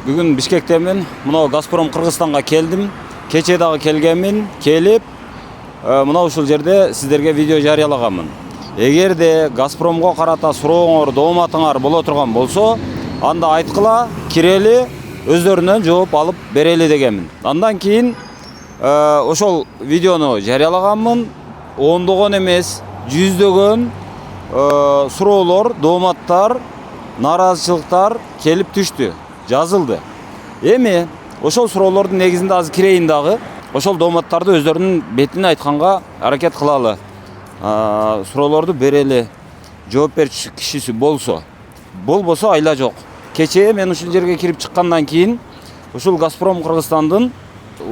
Бүгін Бишкектемін. Мынау Газпром Қырғызстанға келдім. Кече дагы келгенмин. Келип, мынау ушул жерде сиздерге видео жарыялаганмын. Эгерде Газпромго карата сурооңор, дооматыңар боло турган болсо, анда айткыла, кирели, өздөрүнөн жооп алып берели дегенмин. Андан кийин ошол видеону жарыялаганмын. Ондогон эмес, жүздөгөн суроолор, дооматтар, наразычылыктар келип түштү, жазылды. Эми ошол суроолордун негизинде азыр кирейин дагы. Ошол дооматтарды өздөрүнүн бетине айтканга аракет кылалы. Суроолорду берели. Жооп берчү кишиси болсо, болбосо айла жок. Кечээ мен ушул жерге кирип чыккандан кийин ушул Газпром Кыргызстандын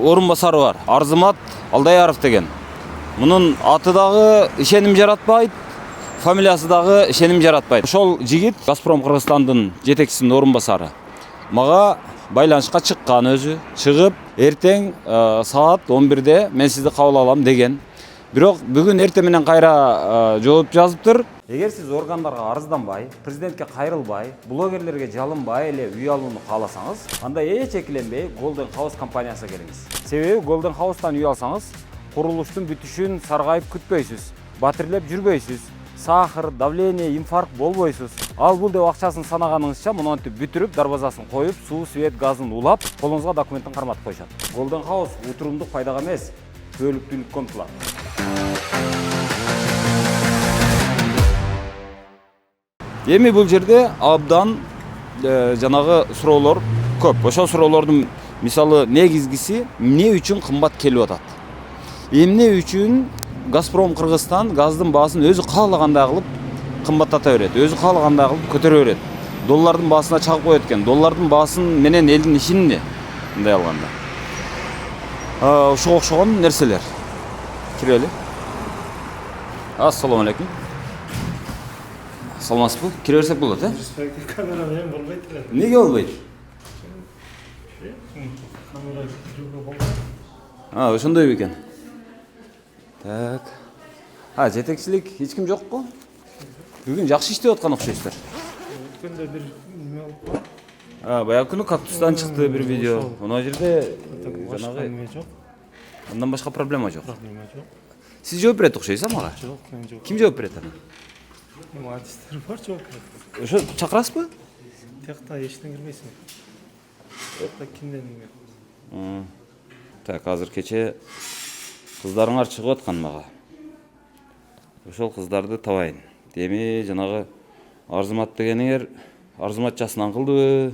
орун басары бар. Арзымат Алдаяров деген. Мунун аты дагы ишеним жаратпайт, фамилиясы дагы ишеним жаратпайт. Ошол жигит Газпром Кыргызстандын жетекчисинин орун басары. Мага байланышка чыккан өзү. Чыгып, эртең саат 11-де мен сизди кабыл алам деген. Бирок бүгүн эртең менен кайра жооп жазыптыр. Эгер сиз органдарга арызданбай, президентке кайрылбай, блогерлерге жалынбай эле үй алууну кааласаңыз, анда эч экиленбей Golden House компаниясына келиңиз. Себеби Golden House'тан үй алсаңыз, курулуштун бүтүшүн саргайып күтпөйсүз, батирлеп жүрбөйсүз, сахар, давление, инфаркт болбойсуз. Ал бул деп акчасын санаганыңызча монтип бүтүрүп, дарбазасын коюп, суу, свет, газын улап, колуңузга документтин карматып коюшат. Golden House утурумдук пайдага эмес, бөлүктүүлүккө умтулат. Эми бул жерде абдан жанагы суроолор көп. Ошол суроолордун мисалы негизгиси эмне үчүн кымбат келип атат? Эмне үчүн Газпром Кыргызстан газдын баасын өзү каалагандай кылып кымбаттата берет, өзү каалагандай кылып көтөрө берет. Доллардын баасына чагып коет экен. Доллардын баасын менен элдин иши эмне? Мындай алганда. Ушуга окшогон нерселер. Кирели. Ассаламу алейкум. Саламатсызбы? Кире берсек болот, Камера менен болбойт эле. Неге болбойт? Камера жүргө болбойт. Ошондой бекен. Так. Жетекчилик эч ким жокпу? Бүгүн жакшы иштеп аткан окшойсуздар. Өткөндө бир неме болуп Баягы күнү кактустан чыкты бир видео. Мына жерде жанагы жок. андан башка проблема жок. Проблема жок. Сиз жооп берет окшойсуз мага? Жок, мен жок. Ким жооп берет аны? Артисттер бар жок. Ошо чакырасызбы? Тиякта эчтен кирбейсиң. Тиякта кимден эмне? Так, азыр кече кыздарыңар чыгып аткан мага. Ошол кыздарды табайын. Эми жанагы Арзымат дегениңер Арзыматчасын кылдыбы?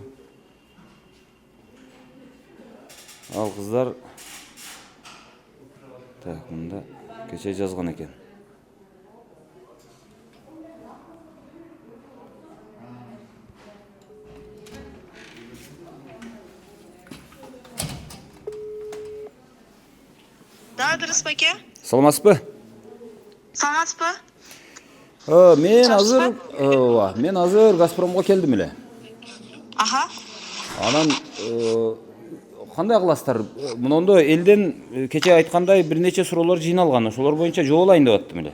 Ал кыздар так, мында кече жазган экен. Да, дұрыс ба, ке? Саламатсызбы? Саламатсыз ба? Мен азыр Газпромго келдим эле. Аха. Анан кандай кыласыздар? Мунондо элден кече айткандай бир нече суроолор жыйналган. Ошолор боюнча жооп алайын деп аттым эле.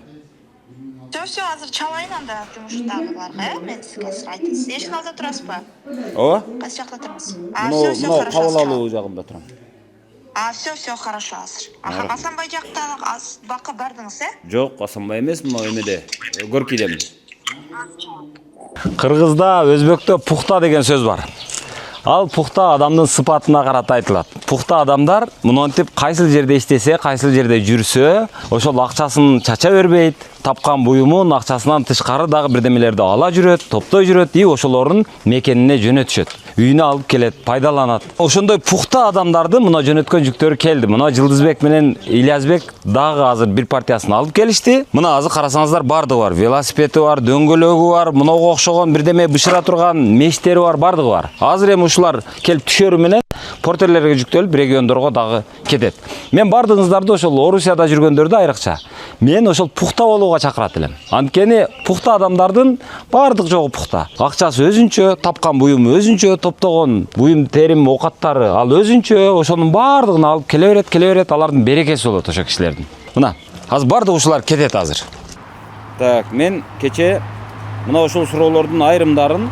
Все, азыр чалайын анда жумуштагыларга, мен сизге азыр айтасыз. Эшиктин алдында турасыз ба? Ооба. Кайсы жакта турасыз? Мына кабыл алуу жагында турам. Все, хорошо азыр. Асанбай жакта бакка бардыңыз, Жок, Асанбай эмес, мына эмеде, Горкийдемин. Кыргызда, өзбөктө пухта деген сөз бар. Ал пухта адамдын сыпатына карата айтылат. Пухта адамдар мынтип кайсыл жерде иштесе, кайсыл жерде жүрсө, ошол акчасын чача бербейт, тапкан буюмун акчасынан тышкары дагы бирдемелерди ала жүрөт, топтой жүрөт, и ошолордун мекенине жөнөтүшөт. Үйүнө алып келет, пайдаланат. Ошондой пухта адамдарды мына жөнөткөн жүктөрү келди. Мына Жылдызбек менен Ильязбек дагы азыр бир партиясын алып келишти. Мына азыр карасаңыздар бардыгы бар. Велосипеди бар, дөңгөлөгү бар, мынага окшогон бирдеме бышыра турган мештери бар, бардыгы бар. Азыр эми ушулар келип түшөрү менен портерлерге жүктөлүп региондорго дагы кетет. Мен бардыгыңыздарды ошол Орусияда жүргөндөрдү айрыкча мен ошол пухта болууга чакырат элем. Анткени пухта адамдардын бардык жогу пухта. Акчасы өзүнчө, тапкан буюму өзүнчө, топтогон буюм терим оокаттары ал өзүнчө, ошонун бардыгын алып келе берет, алардын берекеси болот ошо кишилердин. Мына, азыр бардык ушулар кетет азыр. Так, мен кече мына ошол суроолордун айрымдарын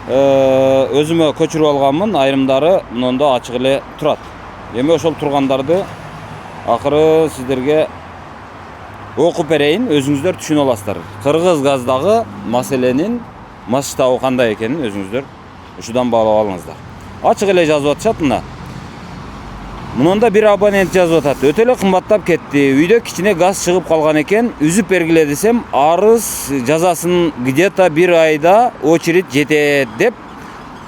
өзүмө көчүрүп алганмын, айрымдары мындай ачык эле турат. Эми ошол тургандарды акыры сиздерге окуп берейин, өзүңүздөр түшүнүп аласыздар. Кыргыз газдагы маселенин масштабы кандай экенин өзүңүздөр ушудан баалап алыңыздар. Ачык эле жазып атышат мына. Мында бир абонент жазып атат. Өтө эле кымбаттап кетти. Үйдө кичине газ чыгып калган экен. Үзүп бергиле десем, арыз жазасын где-то бир айда очередь жетет деп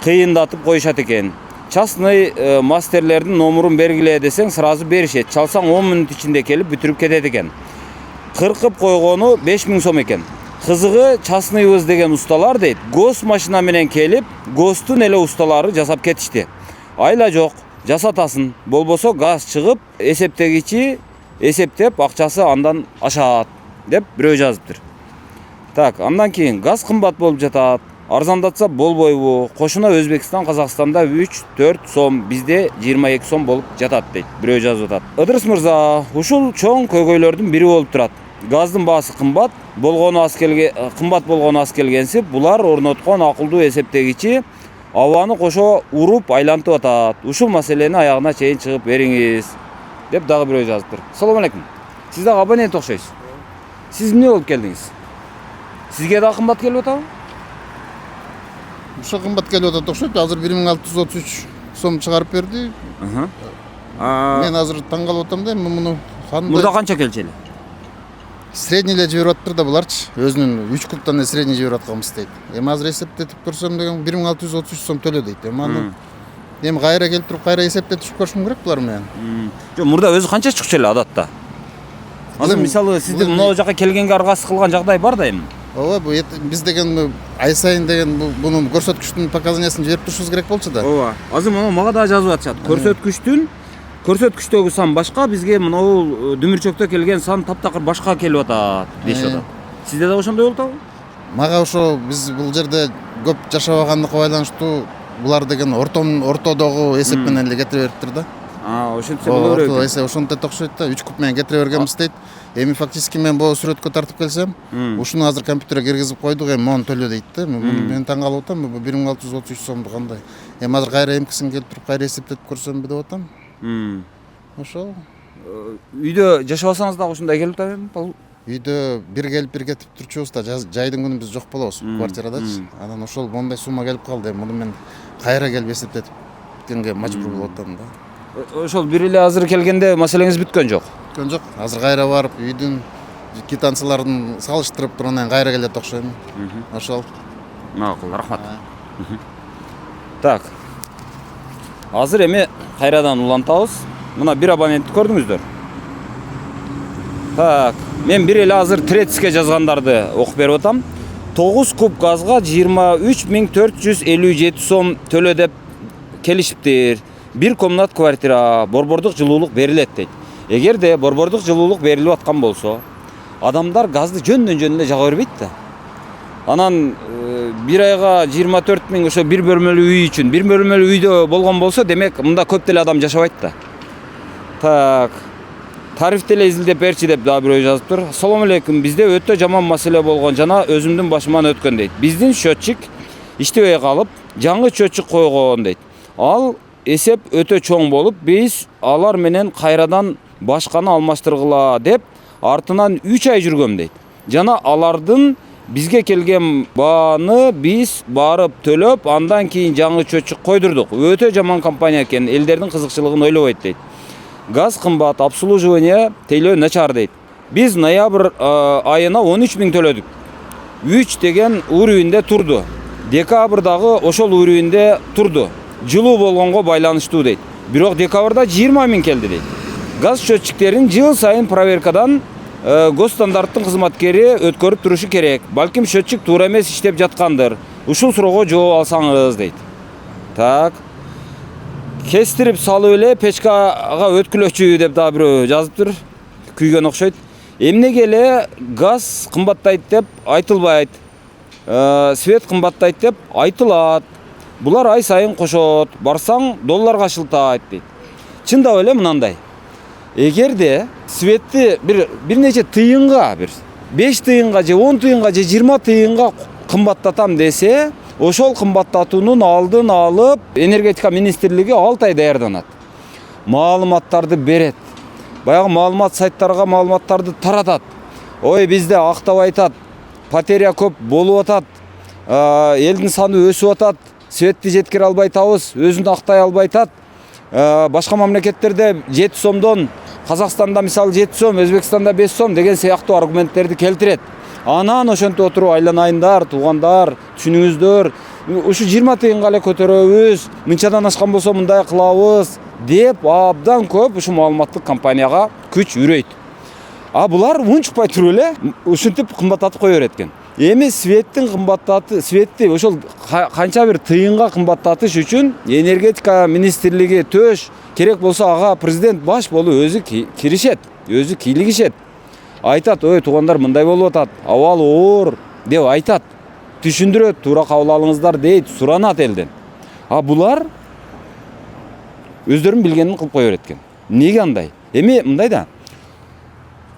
кыйындатып коюшат экен. Частный мастерлердин номерун бергиле десең, сразу беришет. Чалсаң 10 мүнөт ичинде келип бүтүрүп кетет экен. Кыркып койгону 5000 сом экен. Кызыгы частныйбыз деген усталар дейт. Гос машина менен келип, гостун эле усталары жасап кетишти. Айла жок, жасатасын. Болбосо газ чыгып, эсептегичи эсептеп акчасы андан ашат деп бирөө жазыптыр. Так, андан кийин газ кымбат болуп жатат. Арзандатса болбойбу? Кошуна Өзбекстан, Казакстанда 3-4 сом, бизде 22 сом болуп жатат дейт. Бирөө жазып атат. Ыдырыс мырза, ушул чоң көйгөйлөрдүн бири болуп турат. Газдын баасы кымбат болгону аз келгенсип, булар орноткон акылдуу эсептегичи абаны кошо уруп айлантып атат. Ушул маселени аягына чейин чыгып бериңиз деп дагы бирөө жазыптыр. Салам алейкум. Сиз дагы абонент окшойсуз. Сиз эмне болуп келдиңиз? Сизге дагы кымбат келип атабы? Ушо кымбат келип атат окшойт. Азыр 1633 сом чыгарып берди. Мен азыр таң калып атам да, муну кандай? Мурда канча келчү эле? Средний эле жиберип атыптыр да буларчы. Өзүнүн 3 кубтан эле средний жиберип атканбыз дейт. Эми азыр эсептетип көрсөм деген 1633 сом төлө дейт. Эми кайра келип туруп, кайра эсептетип көрүшүм керек булар менен. Жок, мурда өзү канча чыкчу эле адатта? Азыр мисалы сиздин мына жака келгенге аргасыз кылган жагдай бар да эми. Ооба, бу биз деген ай сайын деген бунун көрсөткүчтүн показаниясын жиберип турушубуз керек болчу да. Ооба. Азыр мага да жазып атышат. Көрсөткүчтөгү сан башка, бизге мынау дүмүрчөктө келген сан таптакыр башка келип атат дешип атат. Сизде да ошондой болуп атабы? Мага ошо биз бул жерде көп жашабагандыкка байланыштуу булар деген ортодогу эсеп менен эле кетире бериптир да. Ошентсе боло берет экен. Ошентет окшойт да, 3 куб менен кетире бергенбиз дейт. Эми фактически мен бул сүрөткө тартып келсем, ушуну азыр компьютерге киргизип койдук, эми мону төлө дейт да. Мен таң калып атам, бу 1633 сомду кандай. Эми азыр кайра эмкисин келип туруп, кайра эсептетип көрсөмбү деп атам. Ошол. Үйдө жашабасаңыз дагы ушундай келип атабы эми? Үйдө бир келип бир кетип турчубуз да, жайдын күнү биз жок болобуз квартирадачы. Анан ошол мондай сумма келип калды. Муну мен кайра келип эсептетип кеткенге мажбур болуп атам да. Ошол бир эле азыр келгенде маселеңиз бүткөн жок. Бүткөн жок. Азыр кайра барып үйдүн квитанцияларын салыштырып туруп анан кайра келет окшойм. Ошол. Макул, рахмат. Так. Азыр эми кайрадан улантабыз. Мына бир абонентти көрдүңүздөр. Так, мен бир эле азыр Трецке жазгандарды окуп берип атам. 9 куб газга 23457 сом төлө деп келишиптир. Бир комнат квартира, борбордук жылуулук берилет дейт. Эгерде борбордук жылуулук берилип аткан болсо, адамдар газды жөндөн эле жага бербейт да. Анан бир айга 24 000 ошо бир бөлмөлүү үй үчүн, бир бөлмөлүү үйдө болгон болсо, демек мында көп деле адам жашабайт да. Так. Тарифти эле изилдеп берчи деп дагы бирөө жазыптыр. Assalamu алейкум. Бизде өтө жаман маселе болгон жана өзүмдүн башыман өткөн дейт. Биздин счетчик иштебей калып, жаңы счетчик койгон дейт. Ал эсеп өтө чоң болуп, биз алар менен кайрадан башканы алмаштыргыла деп артынан 3 ай жүргөм дейт. Жана алардын бизге келген бааны биз барып төлөп, андан кийин жаңы счетчик койдурдук. Өтө жаман компания экен, элдердин кызыкчылыгын ойлобойт дейт. Газ кымбат, обслуживание тейлөө начар дейт. Биз ноябрь айына 13 000 төлөдүк. 3 деген уровеньде турду. Декабрдагы ошол уровеньде турду. Жылуу болгонго байланыштуу дейт. Бирок декабрда 20 000 келди дейт. Газ счетчиктерин жыл сайын проверкадан госстандарттын кызматкери өткөрүп турушу керек. Балким счетчик туура эмес иштеп жаткандыр. Ушул суроого жооп алсаңыз дейт. Так. Кестирип салып эле печкага өткүлөчү деп дагы бирөө жазыптыр. Күйгөн окшойт. Эмнеге эле газ кымбаттайт деп айтылбайт. Свет кымбаттайт деп айтылат. Булар ай сайын кошот. Барсаң долларга шылтайт дейт. Чындап эле мынандай. Эгерде светти бир нече тыйынга, 5 тыйынга же 10 тыйынга же 20 тыйынга кымбаттатам десе, ошол кымбаттатуунун алдын алып энергетика министрлиги 6 ай даярданат. Маалыматтарды берет. Баягы маалымат сайттарга маалыматтарды таратат. Ой, бизде актап айтат. Потеря көп болуп атат. Элдин саны өсүп атат. Светти жеткире албай атабыз, өзүн актай албай атат. Башка мамлекеттерде 7 сомдон, Казакстанда мисалы 7 сом, Өзбекстанда 5 сом деген сыяктуу аргументтерди келтирет. Анан ошентип отуруп айланайындар, туугандар, түшүнүңүздөр, ушу 20 тыйынга эле көтөрөбүз, мынчадан ашкан болсо мындай кылабыз деп абдан көп ушу маалыматтык компанияга күч үрөйт. Булар унчукпай туруп эле ушинтип кымбаттатып кое берет экен. Эми светтин светти ошол канча бир тыйынга кымбаттатыш үчүн энергетика министрлиги төш, керек болсо ага президент баш болуп өзү киришет, өзү кийлигишет. Айтат, ой туугандар мындай болуп атат, абал оор деп айтат. Түшүндүрөт, туура кабыл алыңыздар дейт, суранат элден. Булар өздөрүн билгенин кылып кое берет экен. Неге андай? Эми мындай да.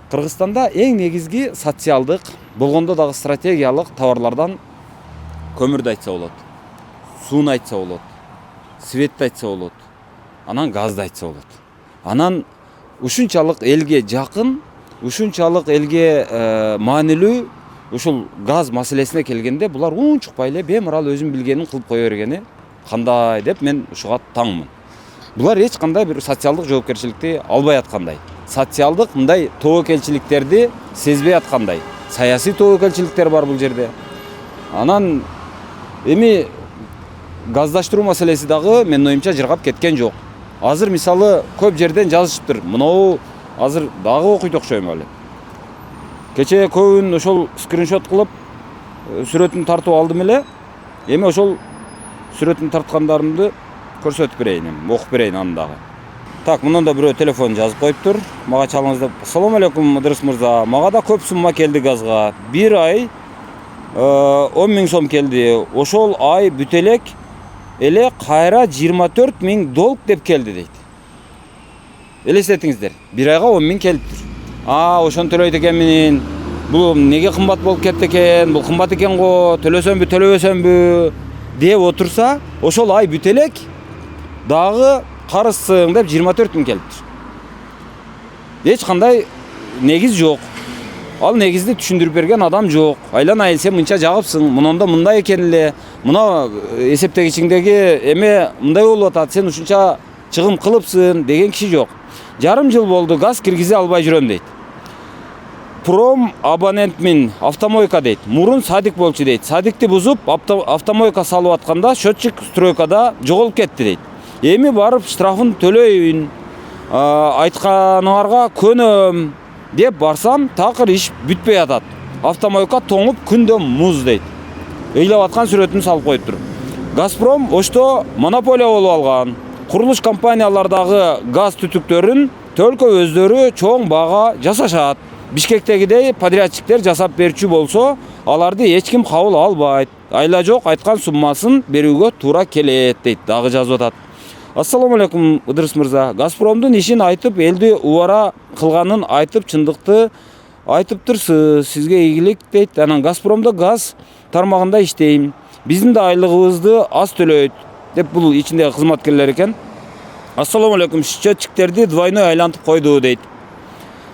Кыргызстанда эң негизги социалдык, болгондо дагы стратегиялык товарлардан көмүрдү айтса болот, сууну айтса болот, светти айтса болот, анан газды айтса болот. Анан ушунчалык элге жакын, ушунчалык элге маанилүү ушул газ маселесине келгенде булар унчукпай эле бемарал өзүн билгенин кылып кое бергени кандай деп мен ушуга таңмын. Булар эч кандай бир социалдык жоопкерчиликти албай аткандай. Социалдык мындай тобокелчиликтерди сезбей аткандай. Саясий тобокелчиликтер бар бул жерде. Анан эми газдаштыруу маселеси дагы менин оюмча жыргап кеткен жок. Азыр мисалы көп жерден жазышыптыр. Мынау азыр дагы окуйт окшойм эле. Кече көбүн ошол скриншот кылып сүрөтүн тартып алдым эле. Эми ошол сүрөтүн тарткандарымды көрсөтүп берейин, окуп берейин аны дагы. Так, мындан да бирөө телефон жазып коюптур. Мага чалыңыз деп. Ассаламу алейкум, Ыдырыс мырза. Мага да көп сумма келди газга. Бир ай 10 миң сом келди. Ошол ай бүтө элек эле кайра 24 миң долг деп келди дейт. Элестетиңиздер. Бир айга 10 миң келиптир. Ошону төлөйт экенмин. Бул неге кымбат болуп кетти экен? Бул кымбат экен го. Төлөсөмбү, төлөбөсөмбү деп отурса, ошол ай бүтө элек дагы карызсың деп 24 миң келиптир. Эч кандай негиз жок. Ал негизди түшүндүрүп берген адам жок. Айланайын сен мынча жагыпсың, мынанда мындай экен эле. Мына эсептегичиңдеги эме мындай болуп атат, сен ушунча чыгым кылыпсың деген киши жок. Жарым жыл болду газ киргизе албай жүрөм дейт. Пром абонентмин, автомойка дейт. Мурун садик болчу дейт. Садикти бузуп, автомойка салып атканда счетчик стройкада жоголуп кетти дейт. Эми барып штрафын төлөйүн, айтканыңарга көнөм деп барсам, такыр иш бүтпөй атат. Автомойка тоңуп күндө муз дейт. Ыйлап аткан сүрөтүн салып коюптур. Газпром ошто монополия болуп алган. Курулуш компаниялардагы газ түтүктөрүн төлкө өздөрү чоң бага жасашат. Бишкектегидей подрядчиктер жасап берчү болсо, аларды эч ким кабыл албайт. Айла жок айткан суммасын берүүгө туура келет дейт, дагы жазып атат. Ассаламу алейкум, Ыдырыс мырза. Газпромдун ишин айтып, элди убара кылганын айтып, чындыкты айтыптырсыз. Сизге ийгилик дейт. Анан Газпромдо газ тармагында иштейм. Биздин да айлыгыбызды аз төлөйт деп бул ичиндеги кызматкерлер экен. Ассаламу алейкум, счетчиктерди двойной айлантып койду дейт.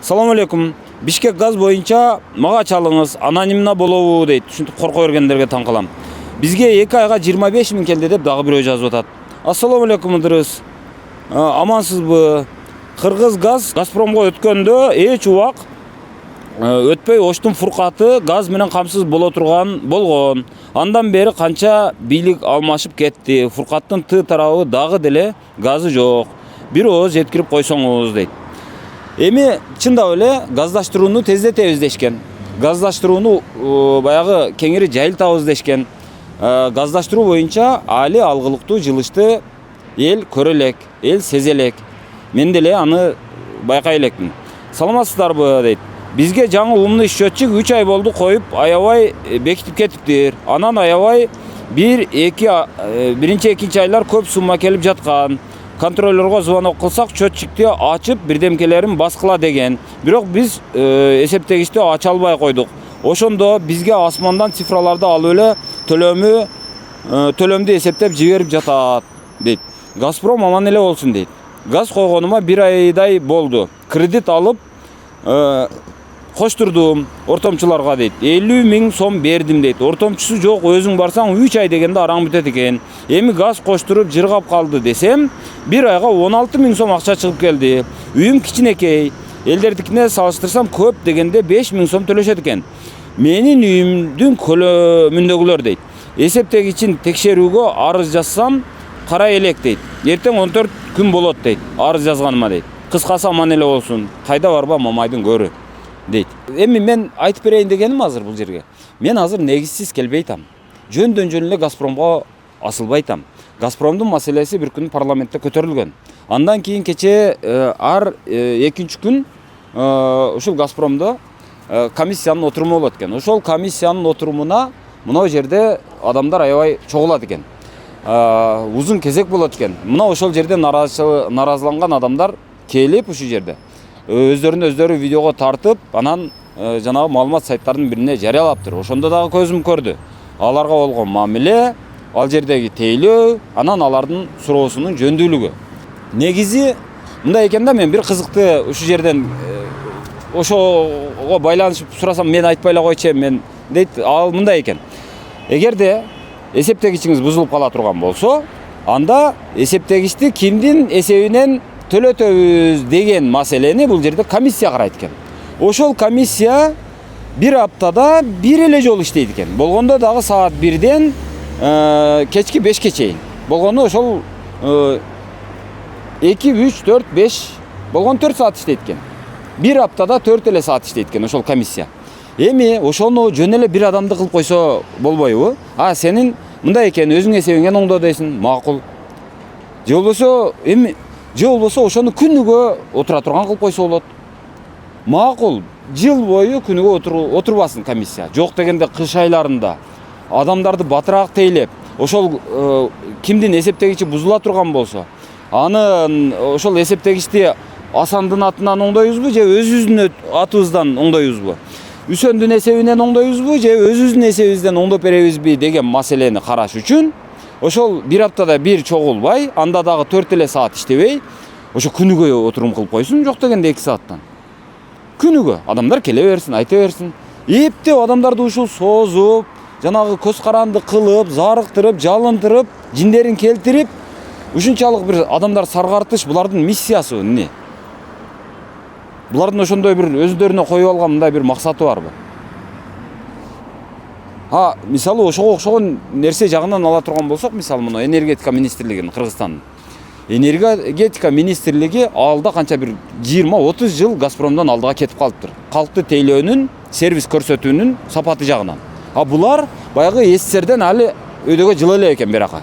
Ассаламу алейкум. Бишкек газ боюнча мага чалыңыз, анонимна болобу дейт. Ушинтип корко бергендерге таң калам. Бизге 2 айга 25 миң келди деп дагы бирөө жазып атат. Ассаламу алейкум, Ыдырыс. Амансызбы? Кыргыз газ Газпромго өткөндө эч убак өтпөй Оштун фуркаты газ менен камсыз боло турган болгон. Андан бери канча бийлик алмашып кетти. Фуркаттын тарабы дагы деле газы жок. Бир ооз жеткирип койсоңуз дейт. Эми чындап эле газдаштырууну тездетебиз дешкен. Газдаштырууну баягы кеңири жайылтабыз дешкен. Газдаштыруу боюнча али алгылыктуу жылышты эл көрө элек, эл сезе элек. Мен деле аны байкай элекмин. Саламатсыздарбы дейт. Бизге жаңы умный счетчик 3 ай болду коюп, аябай бекитип кетиптир. Анан аябай биринчи экинчи айлар көп сумма келип жаткан. Контроллерго звонок кылсак, счетчикти ачып, бирдемкелерин баскыла деген. Бирок биз эсептегичти ача албай койдук. Ошондо бизге асмандан цифраларды алып эле төлөмү төлөмдү эсептеп жиберип жатат дейт. Газпром аман эле болсун дейт. Газ койгонума 1 айдай болду. Кредит алып коштурдум ортомчуларга дейт. 50 000 сом бердим дейт. Ортомчусу жок, өзүң барсаң 3 ай дегенде араң бүтөт экен. Эми газ коштуруп жыргап калды десем, 1 айга 16 000 сом акча чыгып келди. Үйүм кичинекей. Элдердикине салыштырсам көп дегенде 5 000 сом төлөшөт экен. Менин үйүмдүн көлөмүндөгүлөр дейт. Эсептегичин текшерүүгө арыз жазсам карай элек дейт. Эртең 14 күн болот дейт. Арыз жазганыма дейт. Кыскасы аман эле болсун. Кайда барба Мамайдын көрү дейт. Эми мен айтып берейин дегеним азыр бул жерге. Мен азыр негизсиз келбейтам. Жөндөн жөн эле Газпромго асылбайтам. Газпромдун маселеси бир күн парламентте көтөрүлгөн. Андан кийин кече ар 2-нчи күн ушул Газпромдо комиссиянын отуруму болот экен. Ошол комиссиянын отурумуна мына жерде адамдар аябай чогулат экен. Узун кезек болот экен. Мына ошол жерде наразыланган адамдар келип ушул жерде өздөрү видеого тартып, анан жанагы маалымат сайттарынын бирине жарыялаптыр. Ошондо дагы көзүм көрдү. Аларга болгон мамиле, ал жердеги тейлөө, анан алардын суроосунун жөндүүлүгү. Негизи мындай экен да, мен бир кызыкты ушул жерден ошого байланышып сурасам, мен айтпай эле койчу мен дейт. Ал мындай экен. Эгерде эсептегичиңиз бузулуп кала турган болсо, анда эсептегичти кимдин эсебинен төлөтөбүз деген маселени бул жерде комиссия карайт экен. Ошол комиссия бир аптада бир эле жолу иштейт экен. Болгондо дагы саат 1-ден кечки 5-ке чейин. Болгондо ошол 2, 3, 4, 5 болгон 4 саат иштейт экен. Бир аптада 4 эле саат иштейт экен ошол комиссия. Эми ошону жөн эле бир адамды кылып койсо болбойбу? Сенин мындай экен, өзүң эсебиңен оңдо дейсиң, макул. Же болбосо ошону күнүгө отура турган кылып койсо болот. Макул. Жыл бою күнүгө отурбасын комиссия. Жок дегенде кыш айларында адамдарды батыраак тейлеп, ошол кимдин эсептегичи бузула турган болсо, аны ошол эсептегичти Асандын атынан оңдойбузбу же өзүбүздүн атыбыздан оңдойбузбу? Үсөндүн эсебинен оңдойбузбу же өзүбүздүн эсебибизден оңдоп беребизби деген маселени караш үчүн ошол бир аптада бир чогулбай, анда дагы 4 эле саат иштебей, ошо күнүгө отурум кылып койсун, жок дегенде 2 сааттан. Күнүгө адамдар келе берсин, айта берсин. Эптеп адамдарды ушул созуп, жанагы көз каранды кылып, зарыктырып, жалындырып, жиндерин келтирип, ушунчалык бир адамдар саргартыш булардын миссиясы эмне? Булардын ошондой бир өздөрүнө коюп алган мындай бир максаты барбы? Мисалы ошого окшогон нерсе жагынан ала турган болсок, мисалы мына энергетика министрлигинин Кыргызстандын. Энергетика министрлиги алда канча бир 20-30 жыл Газпромдон алдыга кетип калыптыр. Калкты тейлөөнүн, сервис көрсөтүүнүн сапаты жагынан. Булар баягы СССРден али өйдөгө жылы эле экен биракка.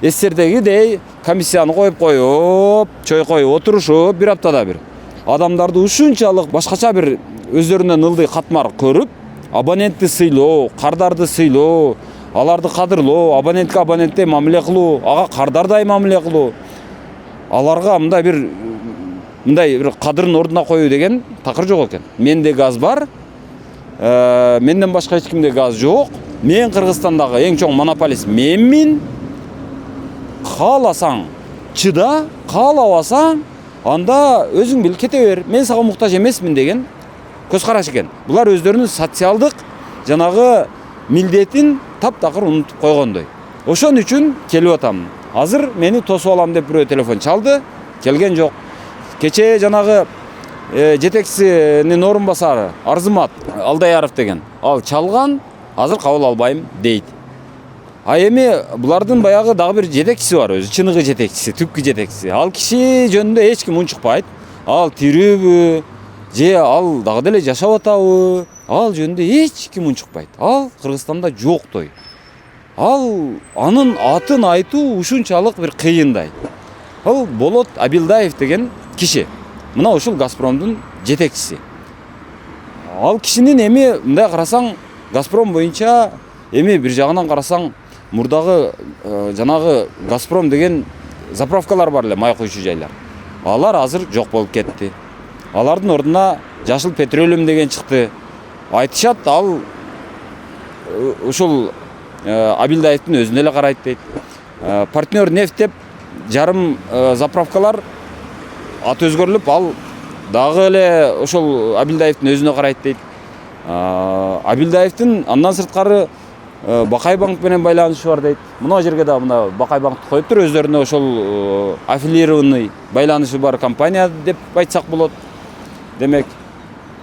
СССРдегидей комиссияны коюп, чойкой отурушуп, бир аптада бир. Адамдарды ушунчалык башкача бир өздөрүнөн ылдый катмар көрүп, абонентти сыйлоо, кардарды сыйлоо, аларды кадырлоо, абоненттей мамиле кылуу, ага кардардай мамиле кылуу, аларга мындай бир кадырын ордуна коюу деген такыр жок экен. Менде газ бар, менден башка эч кимде газ жок. Мен Кыргызстандагы эң чоң монополист менмин. Кааласаң чыда, каалабасаң анда өзүң бил кете бер. Мен сага муктаж эмесмин деген көз караш экен. Булар өздөрүнүн социалдык жанагы милдетин таптакыр унутуп койгондой. Ошон үчүн келип атам. Азыр мени тосуп алам деп бирөө телефон чалды, келген жок. Кече жанагы жетекчисинин орун басары Арзымат Алдаяров деген ал чалган, азыр кабыл албайм дейт. Эми булардын баягы дагы бир жетекчиси бар, өзү чыныгы жетекчиси, түпкү жетекчиси. Ал киши жөнүндө эч ким унчукпайт. Ал тирүүбү, же ал дагы деле жашап атабы? Ал жөнүндө эч ким унчукпайт. Ал Кыргызстанда жоктой. Анын атын айтуу ушунчалык бир кыйындай. Ал Болот Абилдаев деген киши. Мына ушул Газпромдун жетекчиси. Ал кишинин эми мындай карасаң, Газпром боюнча эми бир жагынан карасаң, мурдагы жанагы Газпром деген заправкалар бар эле, май куючу жайлар. Алар азыр жок болуп кетти. Алардын ордуна Жашыл Петролиум деген чыкты. Айтышат, ал ушул Абилдаевдин өзүнө эле карайт дейт. Партнер нефть деп жарым заправкалар аты өзгөрүлүп, ал дагы эле ошол Абилдаевдин өзүнө карайт дейт. Абилдаевдин андан сырткары Бакай банк менен байланышы бар дейт. Мына жерге да мына Бакай банкты коюптур, өздөрүнө ошол аффилированный байланышы бар компания деп айтсак болот. Демек,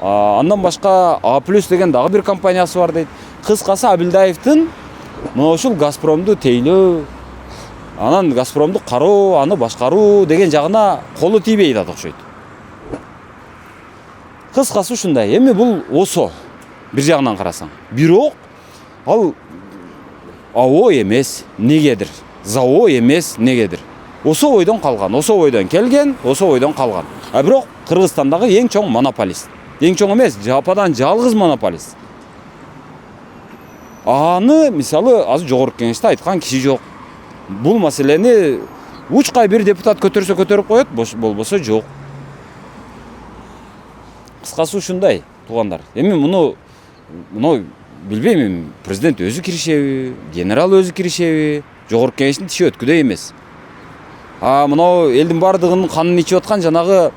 андан башка А+ деген дагы бир компаниясы бар дейт. Кыскасы Абилдаевдин мына ушул Газпромду тейлөө, анан Газпромду кароо, аны башкаруу деген жагына колу тийбей атат окшойт. Кыскасы ушундай. Эми бул осо бир жагынан карасаң. Бирок ал АО эмес, негедир. ЗАО эмес, негедир. Осо ойдон калган, осо ойдон келген, осо ойдон калган. Бирок Кыргызстандагы эң чоң монополист. Эң чоң эмес, жападан жалгыз монополист. Аны мисалы азыр жогорку кеңеште айткан киши жок. Бул маселени учкай бир депутат көтөрсө көтөрүп коет, болбосо жок. Кыскасы ушундай, туугандар. Эми муну билбейм, президент өзү киришеби, генерал өзү киришеби, жогорку кеңештин тиши өткүдөй эмес. Мына элдин бардыгынын канын ичип аткан жанагы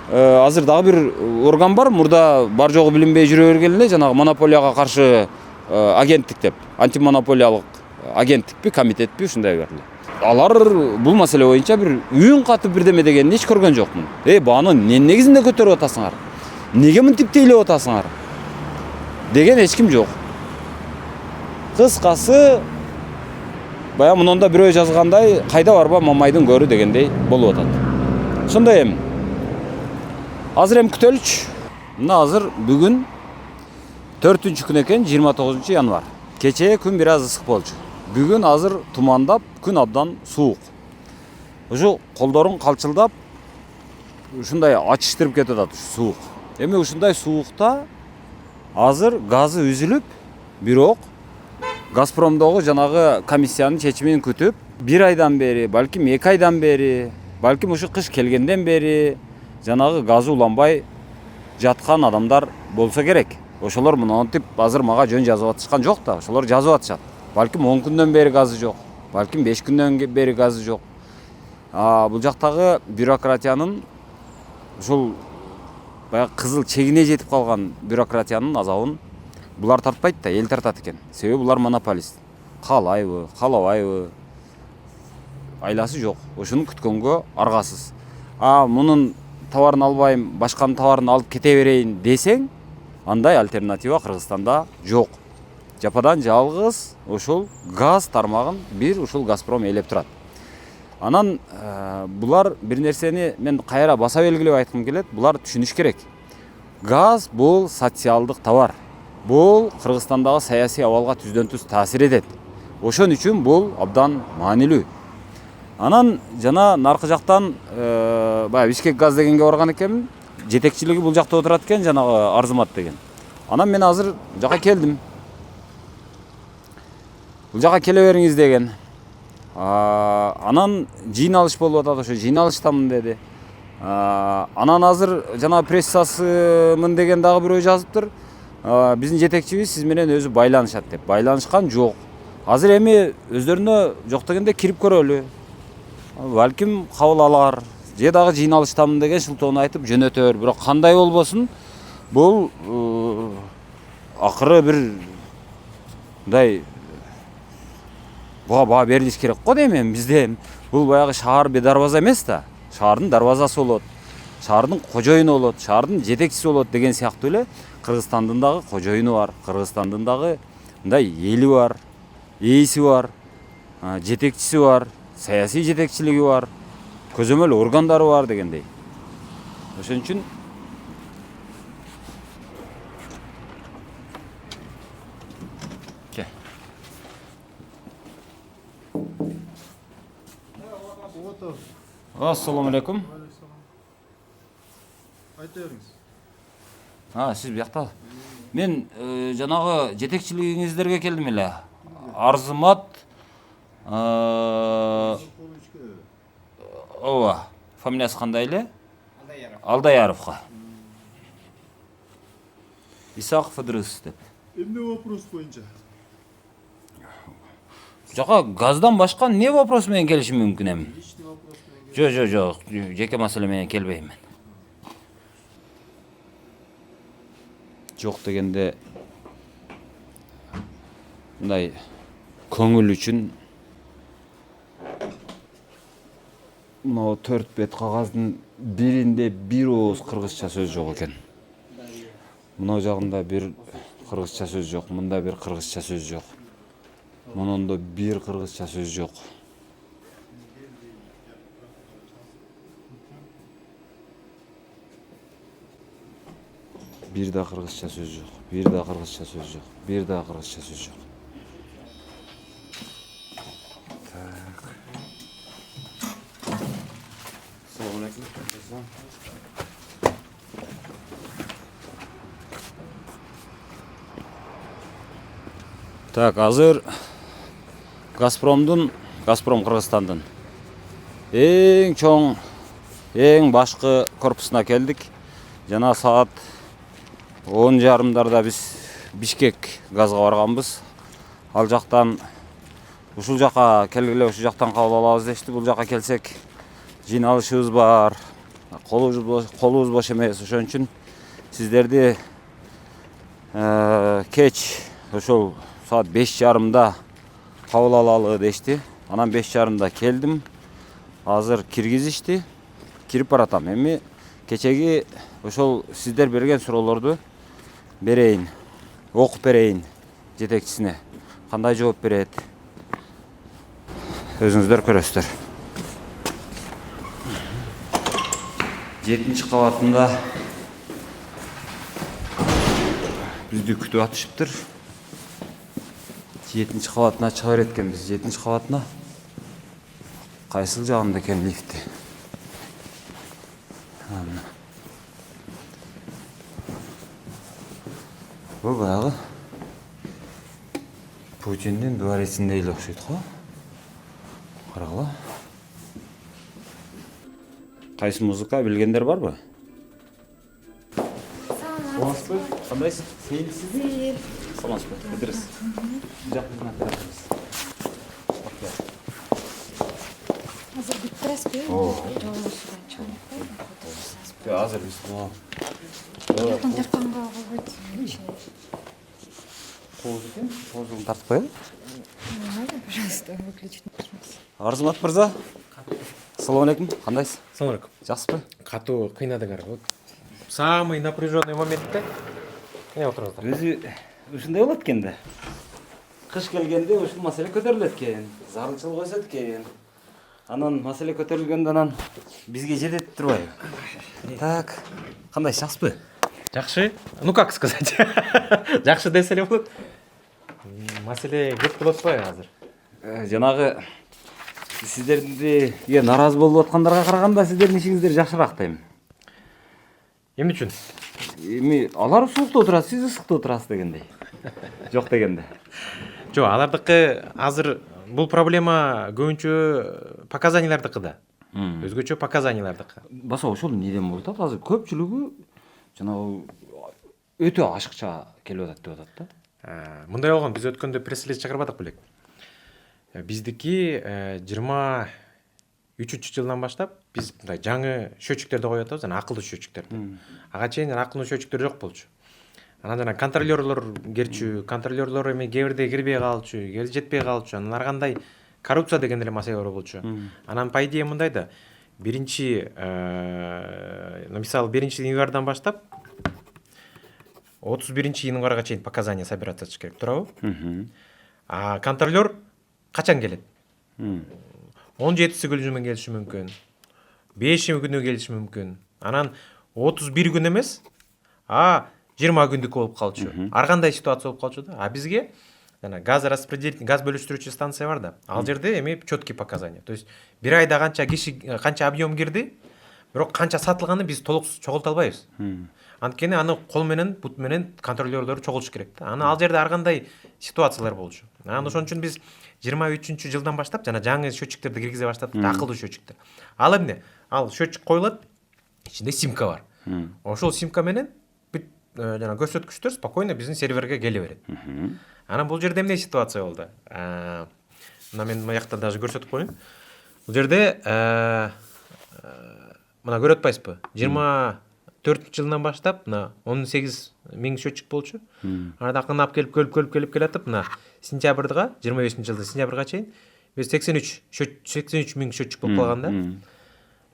азыр дагы бир орган бар, мурда бар жогу билинбей жүрө берген эле, жанагы монополияга каршы агенттик деп, антимонополиялык агенттикпи, комитетпи, ушундай бир эле. Алар бул маселе боюнча бир үйүн катып бирдеме дегенин эч көргөн жокмун. Баны эмне негизинде көтөрүп атасыңар? Неге мынтип тейлеп атасыңар? Деген эч ким жок. Кыскасы, баягы мунунда бирөө жазгандай, кайда барба Мамайдын көрү дегендей болуп атат. Ошондой эми. Азыр эми күтөлүчү. Мына азыр бүгүн 4-күн экен, 29 январь. Кечээ күн бир аз ысык болчу. Бүгүн азыр тумандап, күн абдан суук. Ушу колдорун калчылдап, ушундай ачыштырып кетип атат суук. Эми ушундай суукта азыр газы үзүлүп, бирок Газпромдогу жанагы комиссиянын чечимин күтүп, 1 айдан бери, балким 2 айдан бери, балким ушу кыш келгенден бери жанагы газы уланбай жаткан адамдар болсо керек. Ошолор мынтип азыр мага жөн жазып атышкан жок да, ошолор жазып атышат. Балким 10 күндөн бери газы жок, балким 5 күндөн бери газы жок. Бул жактагы бюрократиянын ушул баягы кызыл чегине жетип калган бюрократиянын азабын булар тартпайт да, эл тартат экен. Себеби булар монополист. Каалайбы, каалабайбы, айласы жок. Ошону күткөнгө аргасыз. Мунун товарын албайм, башканын товарын алып кете берейин десең, андай альтернатива Кыргызстанда жок. Жападан жалгыз ошол газ тармагын бир ушул Газпром ээлеп турат. Анан булар бир нерсени мен кайра баса белгилеп айткым келет, булар түшүнүш керек. Газ бул социалдык товар. Бул Кыргызстандагы саясий абалга түздөн-түз таасир этет. Ошон үчүн бул абдан маанилүү. Анан жана наркы жактан баягы Бишкек газ дегенге барган экенмин. Жетекчилиги бул жакта отурат экен, жанагы Арзымат деген. Анан мен азыр жака келдим. Бул жака келе бериңиз деген. Анан жыйналыш болуп атат, ошо жыйналыштамын деди. Анан азыр жана прессасымын деген дагы бирөө жазыптыр. Биздин жетекчибиз сиз менен өзү байланышат деп. Байланышкан жок. Азыр эми өздөрүнө жок дегенде кирип көрөлү. Балким кабыл алар. Же дагы жыйналыштамын деген шылтоону айтып жөнөтөр. Бирок кандай болбосун, бул акыры бир мындай буга баа берилиш керек го дейм. Бизде бул баягы шаар бедарбаза эмес да. Шаардын дарбазасы болот. Шаардын кожоюну болот, шаардын жетекчиси болот деген сыяктуу эле Кыргызстандын дагы кожоюну бар, Кыргызстандын дагы мындай эли бар, ээси бар, жетекчиси бар, саясий жетекчилиги бар, көзөмөл органдары бар дегендей. Ошон үчүн Ассаламу алейкум. Айта бериңиз. Сиз биякта. Мен жанагы жетекчилигиңиздерге келдим эле. Арзымат ооба, фамилиясы кандай эле? Алдаяровго. Исаков Ыдрыс деп. Эмне вопрос боюнча? Жака газдан башка не вопрос менен келишим мүмкүн эми? Жок, жеке маселе менен келбейм мен. Жок дегенде мындай көңүл үчүн мына 4 бет кагаздын биринде бир ооз кыргызча сөз жок экен. Мына жагында бир кыргызча сөз жок, мында бир кыргызча сөз жок. Мунунда бир кыргызча сөз жок. Бир да кыргызча сөз жок, бир да кыргызча сөз жок, бир да кыргызча сөз жок. Так, азыр Газпром Кыргызстандын эң чоң, эң башкы корпусуна келдик. Жана саат 10:30 биз Бишкек газга барганбыз. Ал жактан ушул жака келгиле, ушул жактан кабыл алабыз дешти. Бул жака келсек жыйналышыбыз бар. Колубуз бош эмес. Ошон үчүн сиздерди кеч ошол саат 5:30 кабыл алалы дешти. Анан 5:30 келдим. Азыр киргизишти. Кирип баратам. Эми кечеги ошол сиздер берген суроолорду берейин. Окуп берейин жетекчисине. Кандай жооп берет? Өзүңүздөр көрөсүздөр. 7-нчи кабатында бизди күтүп атышыптыр. 7-нчи кабатына чыга берет экенбиз. 7-нчи кабатына кайсыл жагында экен лифти? Бул баягы Путиндин дворецинде эле окшойт го. Карагыла. Кайсы музыка билгендер барбы? Саламатсызбы? Кандайсыз? Сейилсизби? Саламатсызбы? Кыдырыз. Жакын атырабыз. Азыр биттиресизби? Азыр биз мына Телефон тартканга болбойт. Тоозун тартып коелу. Пожалуйста, выключить. Арзымат мырза. Ассаламу алейкум. Кандайсыз? Assalomu alaykum. Жакшысызбы? Катуу кыйнадыңар. Вот самый напряженный моментте эмне отуруңуздар? Өзү ушундай болот экен да. Кыш келгенде ушул маселе көтөрүлөт экен. Зарылчылык өсөт экен. Анан маселе көтөрүлгөндө анан бизге жетет турбайбы? Так, кандай жакшысызбы? Жакшы. Ну как сказать? Жакшы десе эле болот. Маселе көп болот го азыр. Жанагы сиздерди наразы болуп аткандарга караганда сиздердин ишиңиздер жакшыраак дейм. Эмне үчүн? Эми алар сууукта отурат, сиз ысыкта отурасыз дегендей. Жок дегенде. Жок, алардыкы азыр бул проблема көбүнчө показаниялардыкы да. Өзгөчө показаниялардыкы. Баса ошол неден болуп атат? Азыр көпчүлүгү жанагы өтө ашыкча келип атат деп атат да. Мындай болгон, биз өткөндө пресс-релиз чыгарбадык белек. Биздики 23-жылдан баштап биз мындай жаңы счетчиктерди коюп атабыз, жана акылдуу счетчиктерди. Ага чейин акылдуу счетчиктер жок болчу. Анан жана контролерлор керчү, контролерлор эми кээ бирде кирбей калчу, кээ жетпей калчу. Анан ар кандай коррупция деген эле маселе бар болчу. Анан по идее мындай да. Биринчи мисалы 1-январдан баштап 31-январга чейин показания собирать этиш керек, туурабы? А контролер качан келет? 17 күнү менен келиши мүмкүн. 5 күнү келиши мүмкүн. Анан 31 күн эмес, 20 күндүк болуп калчу. Ар кандай ситуация болуп калчу да. А бизге жана газ распределитель, газ бөлүштүрүүчү станция бар да. Ал жерде эми четкий показания. То есть бир айда канча киши, канча объем кирди, бирок канча сатылганын биз толук чогулта албайбыз. Анткени аны кол менен, бут менен контролерлор чогултуш керек да. Аны ал жерде ар кандай ситуациялар болчу. Анан ошон үчүн биз 23-жылдан баштап жана жаңы счетчиктерди киргизе баштадык, акылдуу счетчиктер. Ал эмне? Ал счетчик коюлат, ичинде симка бар. Ошол симка менен жана көрсөткүчтөр спокойно биздин серверге келе берет. Анан бул жерде эмне ситуация болду? мына мен мына даже көрсөтүп коеюн. Бул жерде мына көрүп атпайсызбы? 24-жылдан баштап мына 18.000 счетчик болчу. Арада акырындап келип келатып мына сентябрга 25-жылдын сентябрга чейин биз 83.000 счетчик болуп калган да.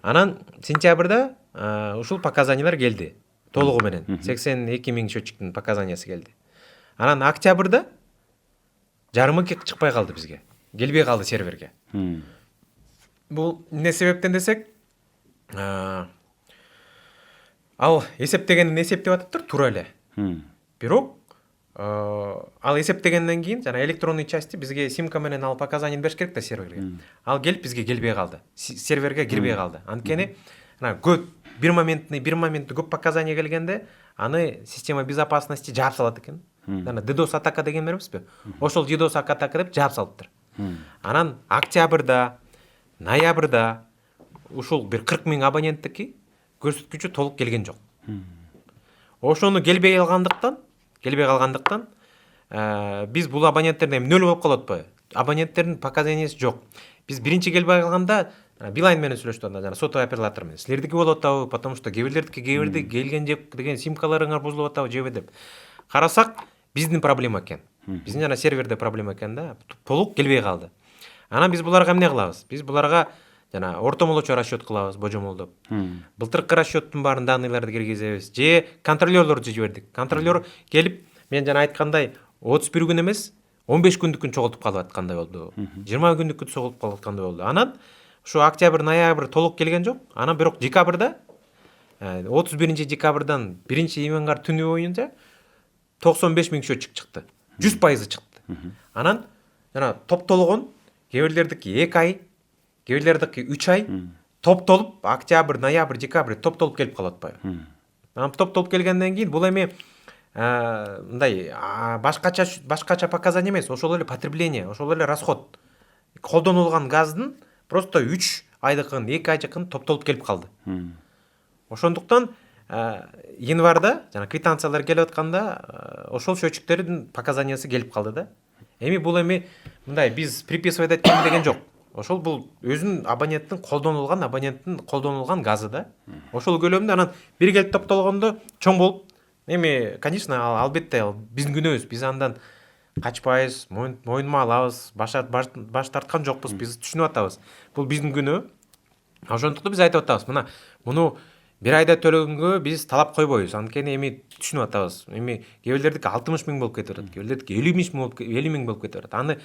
Анан сентябрда ушул показаниялар келди. Толугу менен 82.000 счетчиктин показаниясы келди. Анан октябрда жарымы чыкпай калды бизге. Келбей калды серверге. Бул эмне себептен десек, ал эсептегенин эсептеп атыптыр туура эле. Бирок ал эсептегенден кийин жана электронный части бизге симка менен ал показанияны бериш керек да серверге. Ал келип бизге келбей калды. Серверге кирбей калды. Анткени көп бир моментный көп показания келгенде аны система безопасности жаап салат экен. Жана DDoS атака деген беребизби? Ошол DDoS атака деп жаап салыптыр. Анан октябрда, ноябрда ушул бир 40.000 абоненттики көрсөткүчү толук келген жок. Ошону келбей калгандыктан биз бул абоненттерден нөл болуп калып атпайбы? Абоненттердин показаниясы жок. Биз биринчи келбей калганда Билайн менен сүйлөштүк анда жана сотовый оператор менен. Силердики болуп атабы, потому что кээ бирди келген жеп деген симкаларыңар бузулуп атабы жебе деп. Карасак, биздин проблема экен. Биздин жана серверде проблема экен да. Толук келбей калды. Анан биз буларга эмне кылабыз? Биз буларга жана ортомолочу расчет кылабыз божомолдоп. Былтыркы расчеттин баарын данныйларды киргизебиз. Же контролёрлорду жибердик. Контролёр келип, мен жана айткандай 31 күн эмес, 15 күндүкүн чогултуп калып аткандай болду. 20 күндүкүн чогултуп калып аткандай болду. Анан ушу октябрь, ноябрь толук келген жок. Анан бирок декабрда 31 декабрдан 1 январь түнү боюнча 95.000 счетчик чыкты. 100% чыкты. Анан жана топтолгон кээ бирлердики 2 ай, кээ бирлердики 3 ай топтолуп октябрь, ноябрь, декабрь топтолуп келип калып атпайбы? Анан топтолуп келгенден кийин бул эми мындай башкача показания эмес, ошол эле потребление, ошол эле расход. Колдонулган газдын просто 3 айдыкын, 2 айдыкын топтолуп келип калды. Ошондуктан январда жана квитанциялар келип атканда ошол счетчиктердин показаниясы келип калды да. Эми бул эми мындай биз приписывать эткем деген жок. Ошол бул өзүнүн абоненттин колдонулган газы да. Ошол көлөмдө анан бир келип топтолгондо чоң болуп, эми конечно албетте биздин күнөөбүз, биз андан качпайбыз, мойнума алабыз, баш тарткан жокпуз, биз түшүнүп атабыз. Бул биздин күнөө. Ошондуктан биз айтып атабыз, мына муну бир айда төлөгөнгө биз талап койбойбуз. Анткени эми түшүнүп атабыз. Эми кээ бирлердики 60.000 болуп кетип атат, кээ бирлердики 50.000 болуп кетип атат. Аны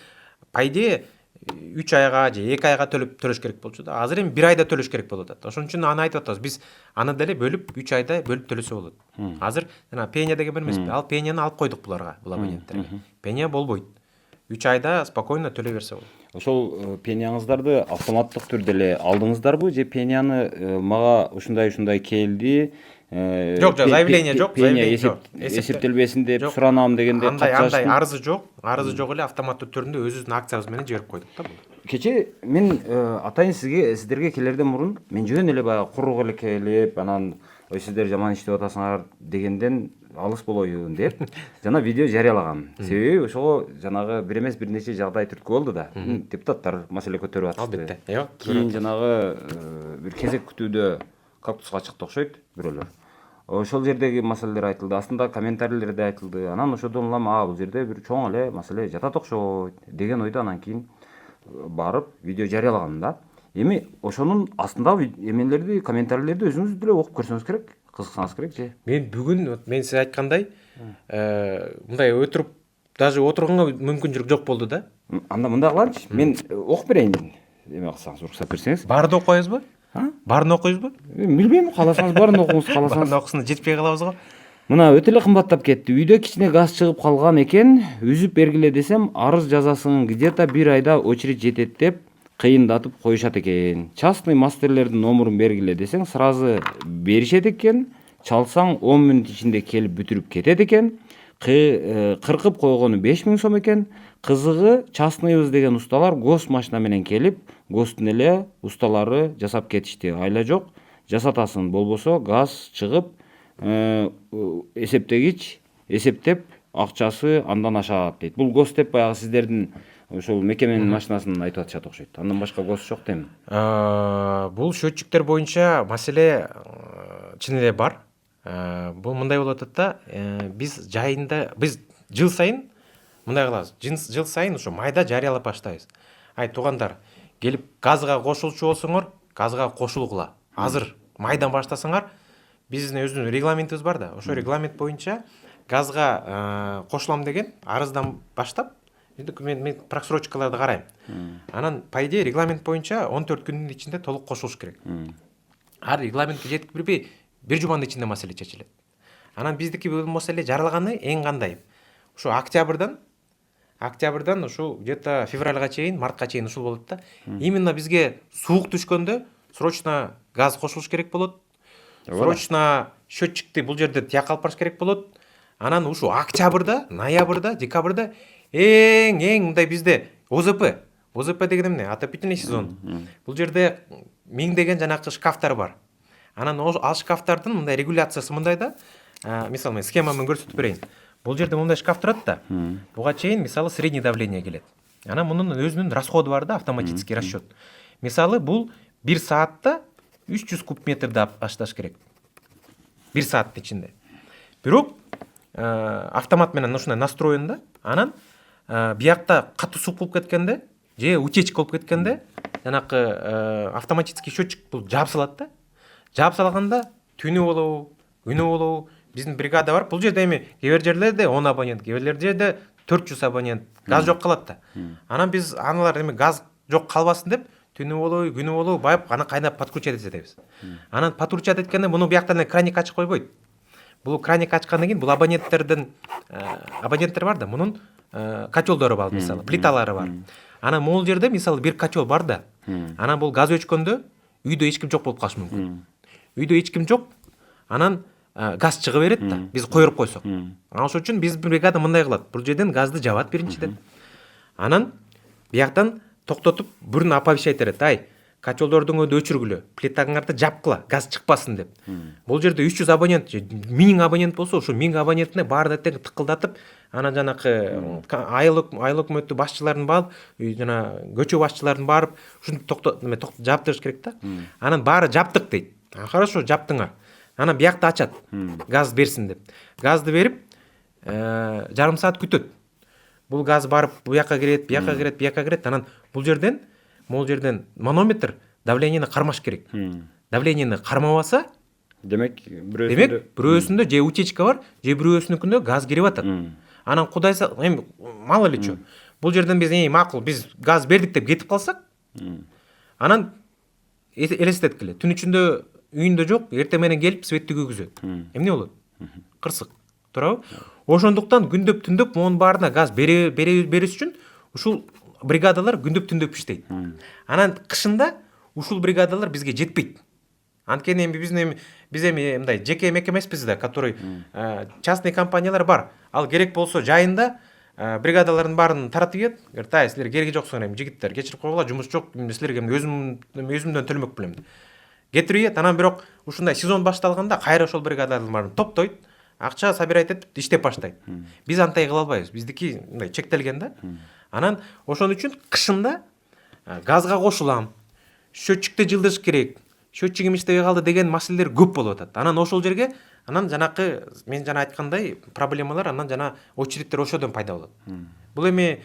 по идее 3 айга же 2 айга төлөш керек болчу да. Азыр эми 1 айда төлөш керек болуп атат. Ошон үчүн аны айтып атабыз. Биз аны деле бөлүп 3 айда бөлүп төлөсө болот. Азыр жана пеня деген эмеспи? Ал пеняны алып койдук буларга, бул абоненттерге. Пеня болбойт. 3 айда спокойно төлөй берсе болот. Ошол пенияңыздарды автоматтык түрдө эле алдыңыздарбы же пенияны мага ушундай келди? Жок, заявление жок, заявление жок. Эсептелбесин деп суранам дегенде андай арызы жок эле автоматтуу түрүндө өзүбүздүн акциябыз менен жиберип койдук да бул. Кече мен атайын сиздерге келерден мурун мен жөн эле баягы курук эле келип, анан ой сиздер жаман иштеп атасыңар дегенден алыс болоюн деп жана видео жарыялагам. Себеби ошого жанагы бир эмес бир нече жагдай түрткү болду да. Депутаттар маселе көтөрүп атышты. Албетте. Кийин жанагы бир кезек күтүүдө кактуска чыкты окшойт бирөөлөр. Ошол жердеги маселелер айтылды, астында комментарийлерде айтылды. Анан ошодон улам бул жерде бир чоң эле маселе жатат окшойт деген ойдо анан кийин барып видео жарыялагам да. Эми ошонун астындагы эмелерди, комментарийлерди өзүңүз деле окуп көрсөңүз керек, кызыксаңыз керек же. Мен бүгүн мен сиз айткандай мындай өтүрүп даже отурганга мүмкүнчүлүк жок болду да. Анда мындай кылайынчы, мен окуп берейин. Эме кылсаңыз, уруксат берсеңиз. Баарды окуйбузбу? Баарын окуйбузбу? Билбейм, кааласаңыз баарын окуңуз, кааласаңыз. Баарын окусуна жетпей калабыз го. Мына өтө эле кымбаттап кетти. Үйдө кичине газ чыгып калган экен, үзүп бергиле десем, арыз жазасың где-то 1 айда очередь жетет деп кыйындатып коюшат экен. Частный мастерлердин номерун бергиле десең, сразу беришет экен. Чалсаң 10 мүнөт ичинде келип бүтүрүп кетет экен. Кыркып койгону 5000 сом экен. Кызыгы, частныйбыз деген усталар гос машина менен келип, гостун эле усталары жасап кетишти. Айла жок, жасатасың, болбосо газ чыгып, эсептегич эсептеп акчасы андан ашат дейт. Бул гос деп баягы сиздердин ошол мекеменин машинасын айтып атышат окшойт. Андан башка гос жок дейм. Бул счетчиктер боюнча маселе чын эле бар. Бул мындай болуп атат да, биз жыл сайын мындай кылабыз. Жыл сайын ошо майда жарыялап баштайбыз. Ай туугандар, келип газга кошулчу болсоңор, газга кошулгула. Азыр майдан баштасаңар, биздин өзүнүн регламентибиз бар да. Ошо регламент боюнча газга кошулам деген арыздан баштап, мен просрочкаларды карайм. Анан по идее регламент боюнча 14 күндүн ичинде толук кошулуш керек. Ар регламентке жетип кирбей, бир жуманын ичинде маселе чечилет. Анан биздики бул маселе жаралганы эң кандай? Ошо октябрдан ушу где-то февральга чейин, мартка чейин ушул болот да. Именно бизге суук түшкөндө срочно газ кошулуш керек болот. Срочно счетчикти бул жерде тияк алып барыш керек болот. Анан ушу октябрда, ноябрда, декабрда эң мындай бизде ОЗП деген эмне? Отопительный сезон. Бул жерде миңдеген жанакы шкафтар бар. Анан ал шкафтардын мындай регуляциясы мындай да. Мисалы мен схема менен көрсөтүп берейин. Бул жерде мындай шкаф турат да. Буга чейин мисалы средний давление келет. Анан мунун өзүнүн расходу бар да, автоматический расчет. Мисалы бул 1 саатта 300 куб метрди ашташ керек. 1 сааттын ичинде. Бирок автомат менен ушундай настроен да. Анан биякта катуу суук болуп кеткенде, же утечка болуп кеткенде, жанакы автоматический счетчик бул жабсалат да. Жабсалганда түнү болобу, күнү болобу, биздин бригада бар. Бул жерде эми кээ бир жерлерде 10 абонент, кээ бир жерде 400 абонент газ жок калат да. Анан биз аналар эми газ жок калбасын деп түнү болобу, күнү болобу байып аны кайнап подключать этебиз. Анан подключать эткенде муну бияктан краник ачып койбойт. Бул краник ачкандан кийин бул абоненттер бар да, мунун котелдору бар мисалы, плиталары бар. Анан могул жерде мисалы бир котел бар да. Анан бул газ өчкөндө үйдө эч ким жок болуп калышы мүмкүн. Үйдө эч ким жок. Анан газ чыга берет да, биз коюп койсок. Ошон үчүн биз бригада мындай кылат. Бул жерден газды жабат биринчиден. Анан бияктан токтотуп бүрүн оповещать этет. Ай, котелдордуңду өчүргүлө, плитаңарды жапкыла, газ чыкпасын деп. Бул жерде 300 абонент, 1000 абонент болсо, ошо 1000 абонентине баарын тең тыкылдатып, анан жанакы айлык өкмөттү башчыларын барып, жана көчө башчыларын барып, ушуну жаптырыш керек да. Анан баары жаптык дейт. Хорошо, жаптыңар. Анан биякты ачат, газ берсин деп. Газды берип, жарым саат күтөт. Бул газ барып буяка кирет, бияка кирет. Анан бул жерден манометр давлениени кармаш керек. Давлениени кармабаса, демек бирөөсүндө же утечка бар, же бирөөсүнүкүндө газ кирип атат. Анан кудайса, эми мало ли чо. Бул жерден биз макул, биз газ бердик деп кетип калсак, анан элестеткиле. Түн ичинде үйүндө жок, эртең менен келип светти күйгүзөт. Эмне болот? Кырсык. Туурабы? Ошондуктан күндөп түндөп монун баарына газ бериш үчүн ушул бригадалар күндөп түндөп иштейт. Анан кышында ушул бригадалар бизге жетпейт. Анткени биз мындай жеке мекемеспиз да, который частный компаниялар бар. Ал керек болсо жайында бригадалардын баарын таратып ийет. Ай, силер кереги жоксуңар, жигиттер, кечирип койгула, жумуш жок, силерге өзүмдөн төлмөк белем. Кетириет, анан бирок ушундай сезон башталганда кайра ошол бригадалардын баарын топтойт, акча собирать этип иштеп баштайт. Биз андай кыла албайбыз. Биздики мындай чектелген да. Анан ошон үчүн кышында газга кошулам, счетчикти жылдыш керек, счетчигим иштебей калды деген маселелер көп болуп атат. Анан ошол жерге анан жанакы мен жана айткандай проблемалар анан жана очередтер ошодон пайда болот. Бул эми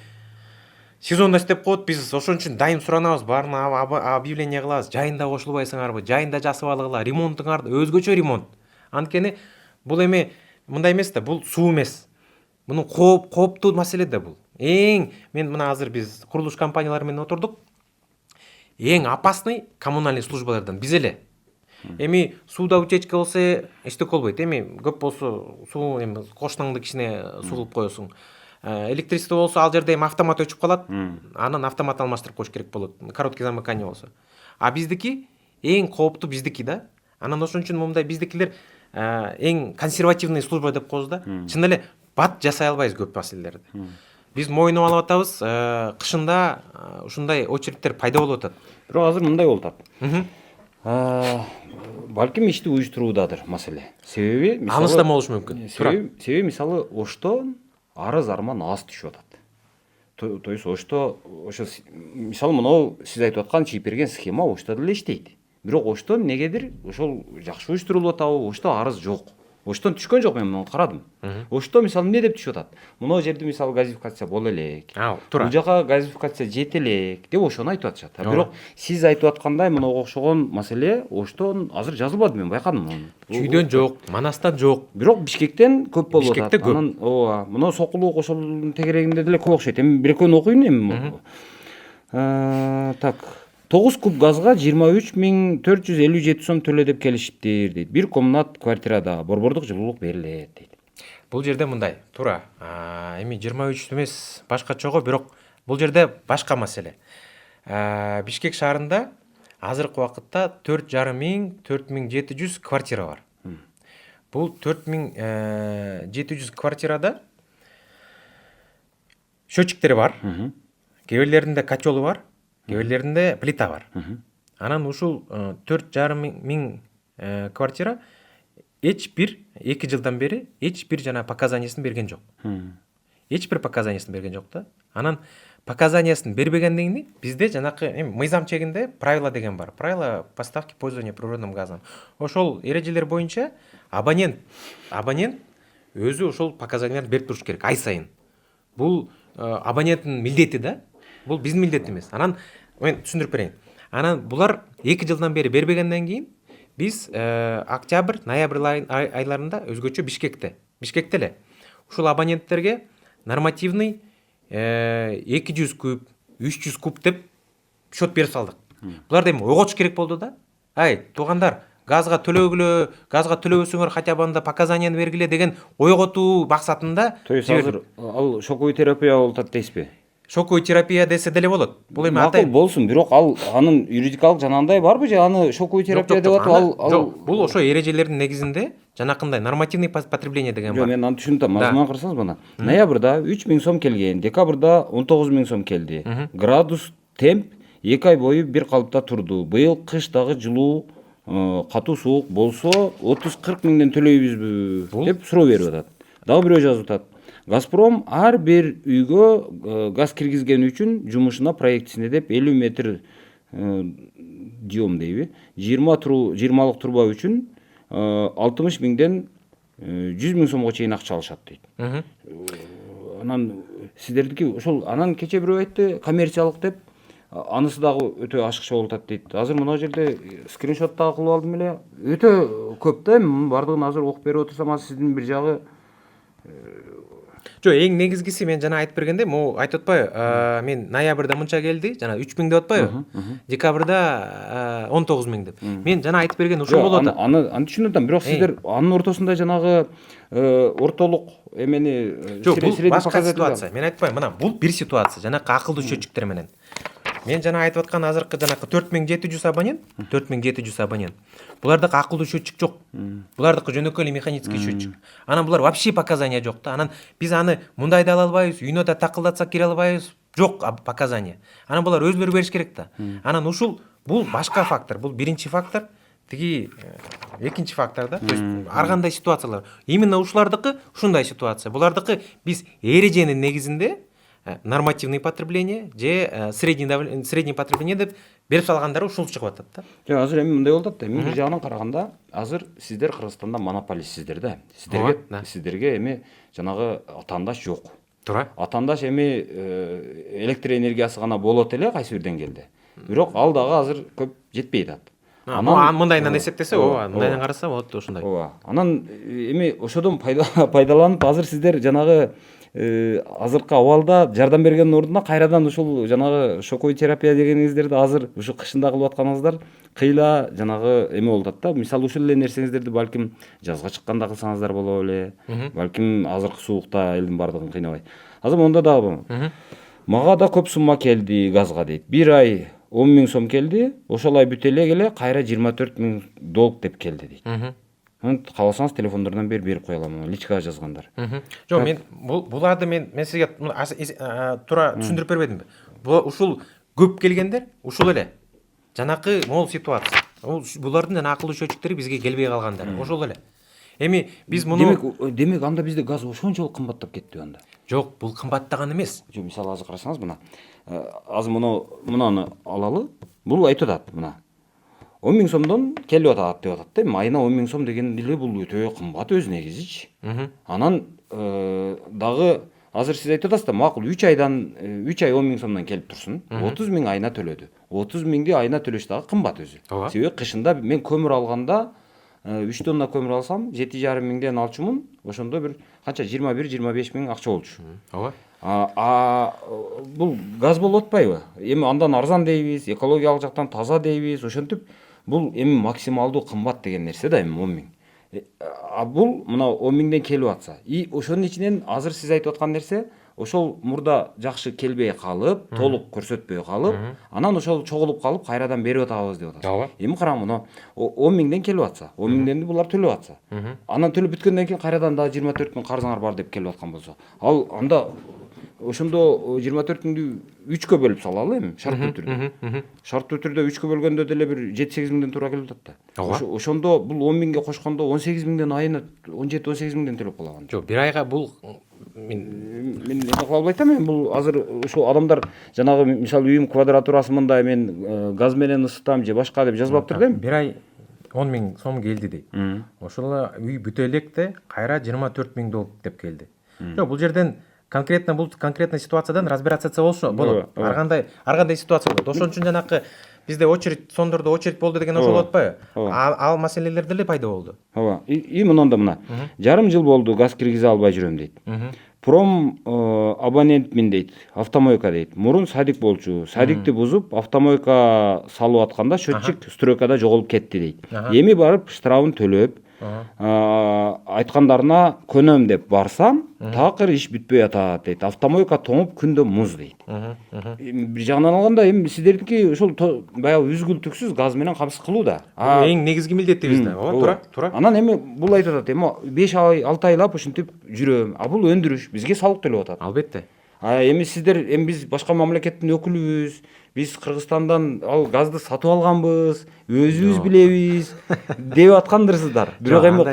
сезонда иштеп коет, биз ошон үчүн дайым суранабыз, баарына объявление кылабыз, жайында кошулбайсыңарбы, жайында жасап алгыла, ремонтуңарды өзгөчө ремонт. Анткени бул эми мындай эмес да, бул суу эмес. Мунун кооптуу маселе да бул. Мен мына азыр биз курулуш компаниялары менен отурдук. Эң опасный коммунальный службалардан биз эле. Эми сууда утечка болсо эчтеке болбойт. Эми көп болсо суу эми кошунаңды кичине сулуп коесуң. Электричество болсо ал жерде эми автомат өчүп калат. Анан автомат алмаштырып коюш керек болот. Короткий замыкание болсо. А биздики эң кооптуу биздики да. Анан ошон үчүн мындай биздикилер эң консервативный служба деп коебуз да. Чын эле бат жасай албайбыз көп маселелерди. Биз мойнуп алып атабыз, кышында ушундай очередтер пайда болуп атат. Бирок азыр мындай болуп атат. Балким ишти уюштуруудадыр маселе. Себеби мисалы Алыстан болушу мүмкүн. Себеби мисалы Оштон арыз арман аз түшүп атат. то есть ошто ошо мисалы мынау сиз айтып аткан чийип берген схема ошто деле иштейт. Бирок оштон негедир ошол жакшы уюштурулуп атабы, ошто арыз жок. Оштон түшкөн жок, мен муну карадым. Ошто мисалы эмне деп түшүп атат? Мынау жерде мисалы газификация боло элек. туура. Бул жака газификация жете элек деп ошону айтып атышат. Бирок сиз айтып аткандай мынауга окшогон маселе оштон азыр жазылбады, мен байкадым муну. Чүйдөн жок, Манастан жок. Бирок Бишкектен көп болуп атат. Бишкекте көп. Анан ооба, мына сокулук ошол тегерегинде деле көп окшойт. Эми бир экөөнү окуйн эми. Так, 9 куб газга 23.457 сом төлө деп келишиптир дейт. Бир комнат квартирада борбордук жылуулук берилет дейт. Бул жерде мындай, туура. Эми 23 эмес, башкача, бирок бул жерде башка маселе. Бишкек шаарында азыркы убакытта 4.500-4.700 квартира бар. Бул 4.700 квартирада счетчиктери бар. Кээ бирлеринде котелу бар, кээ бирлеринде плита бар. Анан ушул 4.500 квартира эч бир 2 жылдан бери эч бир жана показаниясын берген жок. Эч бир показаниясын берген жок да. Анан показаниясын бербегенден кийин бизде жанакы мыйзам чегинде правила деген бар. Правила поставки пользования природным газом. Ошол эрежелер боюнча абонент өзү ошол показанияларды берип туруш керек ай сайын. Бул абоненттин милдети да. Бул биздин милдет эмес. Анан мен түшүндүрүп берейин. Анан булар 2 жылдан бери бербегенден кийин биз октябрь, ноябрь айларында өзгөчө Бишкекте эле ушул абоненттерге нормативный 200 куб, 300 куб деп счет берип салдык. Булар эми ойготуш керек болду да. Ай, туугандар, газга төлөбөсөңөр хотя бы анда показанияны бергиле деген ойготуу максатында. То есть азыр ал шоковый терапия болуп атат дейсизби? Шоковый терапия десе деле болот. Бул эми макул болсун, бирок ал анын юридикалык жанагындай барбы же аны шоковый терапия деп атып Жок, бул ошо эрежелердин негизинде жанакындай нормативный потребление деген бар. Жок, мен аны түшүнүп атам. Мазмунан карасаңыз мына. Ноябрда 3000 сом келген, декабрда 19000 сом келди. Градус темп 2 ай бою бир калыпта турду. Быйыл кыш дагы жылуу, катуу суук болсо 30-40 миңден төлөйбүзбү деп суроо берип атат. Дагы бирөө жазып атат. Газпром ар бир үйгө газ киргизген үчүн жумушуна проектисинде деп 50 метр диом дейби. 20лык труба үчүн 60 миңден 100 миң сомго чейин акча алышат дейт. Анан сиздердики ошол анан кече бирөө айтты коммерциялык деп. Анысы дагы өтө ашыкча болуп атат дейт. Азыр мына жерде скриншот дагы кылып алдым эле. Өтө көп да, эми бардыгын азыр окуп берип отурсам, сиздин бир жагы Жо, эң негизгиси мен жана айтып бергенде, могу айтып атпайбы, мен ноябрда мынча келди, жана 3000 деп атпайбы? Декабрда 19000 деп. Мен жана айтып берген ушул болот. Аны түшүнүп атам, бирок сиздер анын ортосунда жанагы ортолук эмени Жок, бул башка ситуация. Мен айтпайм, мына бул бир ситуация, жанакы акылдуу счетчиктер менен. Мен жана айтып аткан азыркы жанакы 4700 абонент, 4700 абонент. Булардыкы акылдуу счетчик жок. Булардыкы жөнөкөй эле механический счетчик. Анан булар вообще показания жок да. Анан биз аны мындай да ала албайбыз, үйүнө да такылдатсак кире албайбыз. Жок показания. Анан булар өзүлөрү бериш керек да. Анан ушул бул башка фактор, бул биринчи фактор. Тиги экинчи фактор да. То есть ар кандай ситуациялар. Именно ушулардыкы ушундай ситуация. Булардыкы биз эреженин негизинде нормативный потребление же средний потребление деп берип салгандары ушул чыгып атат да. Жок, азыр эми мындай болуп атат да. Мен бир жагынан караганда, азыр сиздер Кыргызстанда монополистсиздер да. Сиздерге эми жанагы атаандаш жок. Туура. Атаандаш эми электр энергиясы гана болот эле кайсы бир деңгээлде. Бирок ал дагы азыр көп жетпей атат. Мындайынан эсептесе, мындайынан караса болот ушундай. Анан эми ошодон пайдаланып азыр сиздер жанагы азыркы абалда жардам бергендин ордуна кайрадан ушул жанагы шоковый терапия дегениңиздерди азыр ушу кышында кылып атканыңыздар кыйла жанагы эме болуп атат да. Мисалы ушул эле нерсеңиздерди балким жазга чыкканда кылсаңыздар боло эле. Балким азыркы суукта элдин бардыгын кыйнабай. Азыр монда дагы мага да көп сумма келди газга дейт. Бир ай 10 миң сом келди, ошол ай бүтө эле келе кайра 24 миң долг деп келди дейт. Кааласаңыз телефондордон берип кое алам, личкага жазгандар. Жок, мен буларды мен сизге туура түшүндүрүп бербедимби? Ушул көп келгендер ушул эле. Жанакы могул ситуация. Булардын жана акылдуу счетчиктери бизге келбей калгандар. Ошол эле. Эми биз муну демек анда бизде газ ошончолук кымбаттап кетти анда. жок, бул кымбаттаган эмес. Жо, мисалы азыр карасаңыз мына. Азыр мунаны алалы. Бул айтып атат мына. 10 миң сомдон келип атат деп атат да. Эми айына 10 миң сом деген деле бул өтө кымбат өз негизичи. Анан дагы азыр сиз айтып атасыз да, макул 3 ай 10 миң сомдон келип турсун. 30 миң айына төлөдү. 30 миңди айына төлөш дагы кымбат өзү. Себеби кышында мен көмүр алганда 3 тонна көмүр алсам 7,5 миңден алчумун. Ошондо бир канча 21-25 миң акча болчу. Ооба. Бул газ болуп атпайбы? Эми андан арзан дейбиз, экологиялык жактан таза дейбиз. Ошентип бул эми максималдуу кымбат деген нерсе да, эми 10 миң. Бул мына 10 миңден келип атса, ошонун ичинен азыр сиз айтып аткан нерсе, ошол мурда жакшы келбей калып, толук көрсөтпөй калып, анан ошол чогулуп калып кайрадан берип атабыз деп атат. Ооба. Эми караңыз, мына 10 миңден келип атса, 10 миңден булар төлөп атса, анан төлөп бүткөндөн кийин кайрадан дагы 24 миң карызыңар бар деп келип аткан болсо, ал анда ошондо 24 миңди 3кө бөлүп салалы эми, шарттуу түрдө. Шарттуу түрдө 3кө бөлгөндө деле бир 7-8 миңден туура келип атат да. Ошондо бул 10 миңге кошкондо 18 миңден айына 17-18 миңден төлөп калган. Жок, бир айга бул мен эме кылып айтам, эми бул азыр ошо адамдар жанагы мисалы үйүм квадратурасы мындай, мен газ менен ысытам же башка деп жазбаптыр да эми. Бир ай 10 миң сом келди дейт. Ошол үй бүтө электе кайра 24 миң доллар деп келди. Жок, бул жерден конкретный ситуациядан разбираться болот. Ар кандай ситуация болот. Ошон үчүн жанакы бизде сондордо очередь болду деген ошол атпайбы? Ал маселелер деле пайда болду. Ооба. Мындан да мына. Жарым жыл болду газ киргизе албай жүрөм дейт. Пром абонентмин дейт, автомойка дейт. Мурун садик болчу. Садикти бузуп, автомойка салып атканда счетчик стройкада жоголуп кетти дейт. Эми барып штрафын төлөп, айткандарына көнөм деп барсам, такыр иш бүтпөй атат дейт. Автомойка тоңуп күндө муз дейт. Бир жагынан алганда эми сиздердики ошол баягы үзгүлтүксүз газ менен камсыз кылуу да. Эң негизги милдетибизде. Ооба, туура. Анан эми бул айтып атат, эми 5 ай, 6 айлап ушинтип жүрөм. Бул өндүрүш, бизге салык төлөп атат. Албетте. Эми сиздер, биз башка мамлекеттин өкүлүбүз. Биз Кыргызстандан ал газды сатып алганбыз, өзүбүз билебиз деп аткандырсыздар. Бирок эми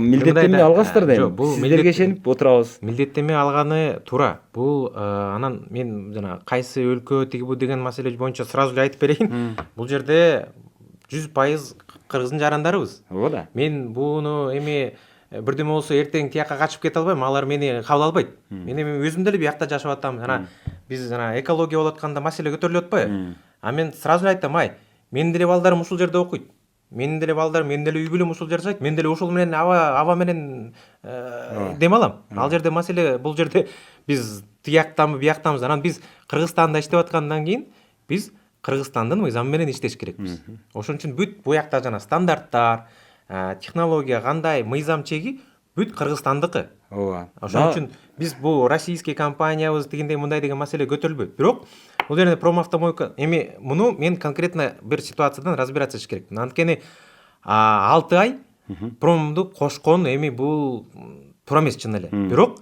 милдеттенме алгансыздар да эми. Сиздерге ишенип отурабыз. Милдеттенме алганы туура. Бул анан мен жана кайсы өлкө тиги бу деген маселе боюнча сразу эле айтып берейин. Бул жерде 100% кыргыздын жарандарыбыз. Ооба да. Мен буну эми бирдеме болсо эртең тияка качып кете албайм, алар мени кабыл албайт. Мен эми өзүм деле биякта жашап атам. Биз экология болуп атканда маселе көтөрүлүп атпайбы? Мен сразу эле айтам, менин деле балдарым ушул жерде окуйт. Менин деле балдарым, менин деле үй бүлөм ушул жерде жашайт. Мен деле ушул менен аба менен дем алам. Ал жерде маселе, бул жерде биз тияктанбы, бияктанбыз. Анан биз Кыргызстанда иштеп аткандан кийин биз Кыргызстандын мыйзамы менен иштеш керекпиз. Ошон үчүн бүт буякта жана стандарттар, технология кандай, мыйзам чеги бүт Кыргызстандыкы. Ооба. Ошон үчүн биз бул российский компаниябыз дегендей мындай деген маселе көтөрүлбөйт. Бирок бул жерде промавтомойка эми муну мен конкретно бир ситуациядан разбираться этиш керекмин. Анткени 6 ай промду кошкон эми бул туура эмес чын эле. Бирок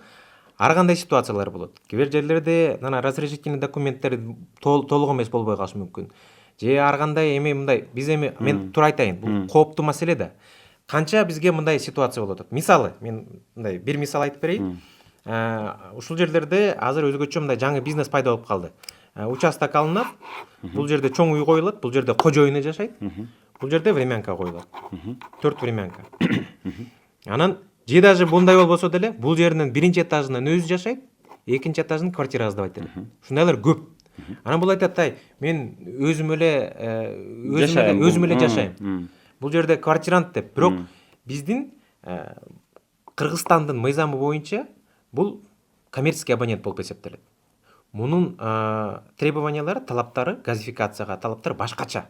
ар кандай ситуациялар болот. Кээ бир жерлерде разрешительный документтер толук эмес болбой калышы мүмкүн. Же ар кандай эми мындай биз эми мен туура айтайын, бул кооптуу маселе да. Канча бизге мындай ситуация болуп атат. Мисалы, мен мындай бир мисал айтып берейин. Ушул жерлерде азыр өзгөчө мындай жаңы бизнес пайда болуп калды. Участок алынат, бул жерде чоң үй коюлат, бул жерде кожоюну жашайт, бул жерде времянка коюлат. 4 времянка. Анан же даже мындай болбосо деле, бул жеринин биринчи этажынан өзү жашайт, экинчи этажын квартира сдавать этет. Ушундайлар көп. Анан бул айтат, мен өзүм эле жашайм. Бул жерде квартирант деп. Бирок биздин Кыргызстандын мыйзамы боюнча бул коммерческий абонент болуп эсептелет. Мунун требованиялары, талаптары, газификацияга талаптары башкача.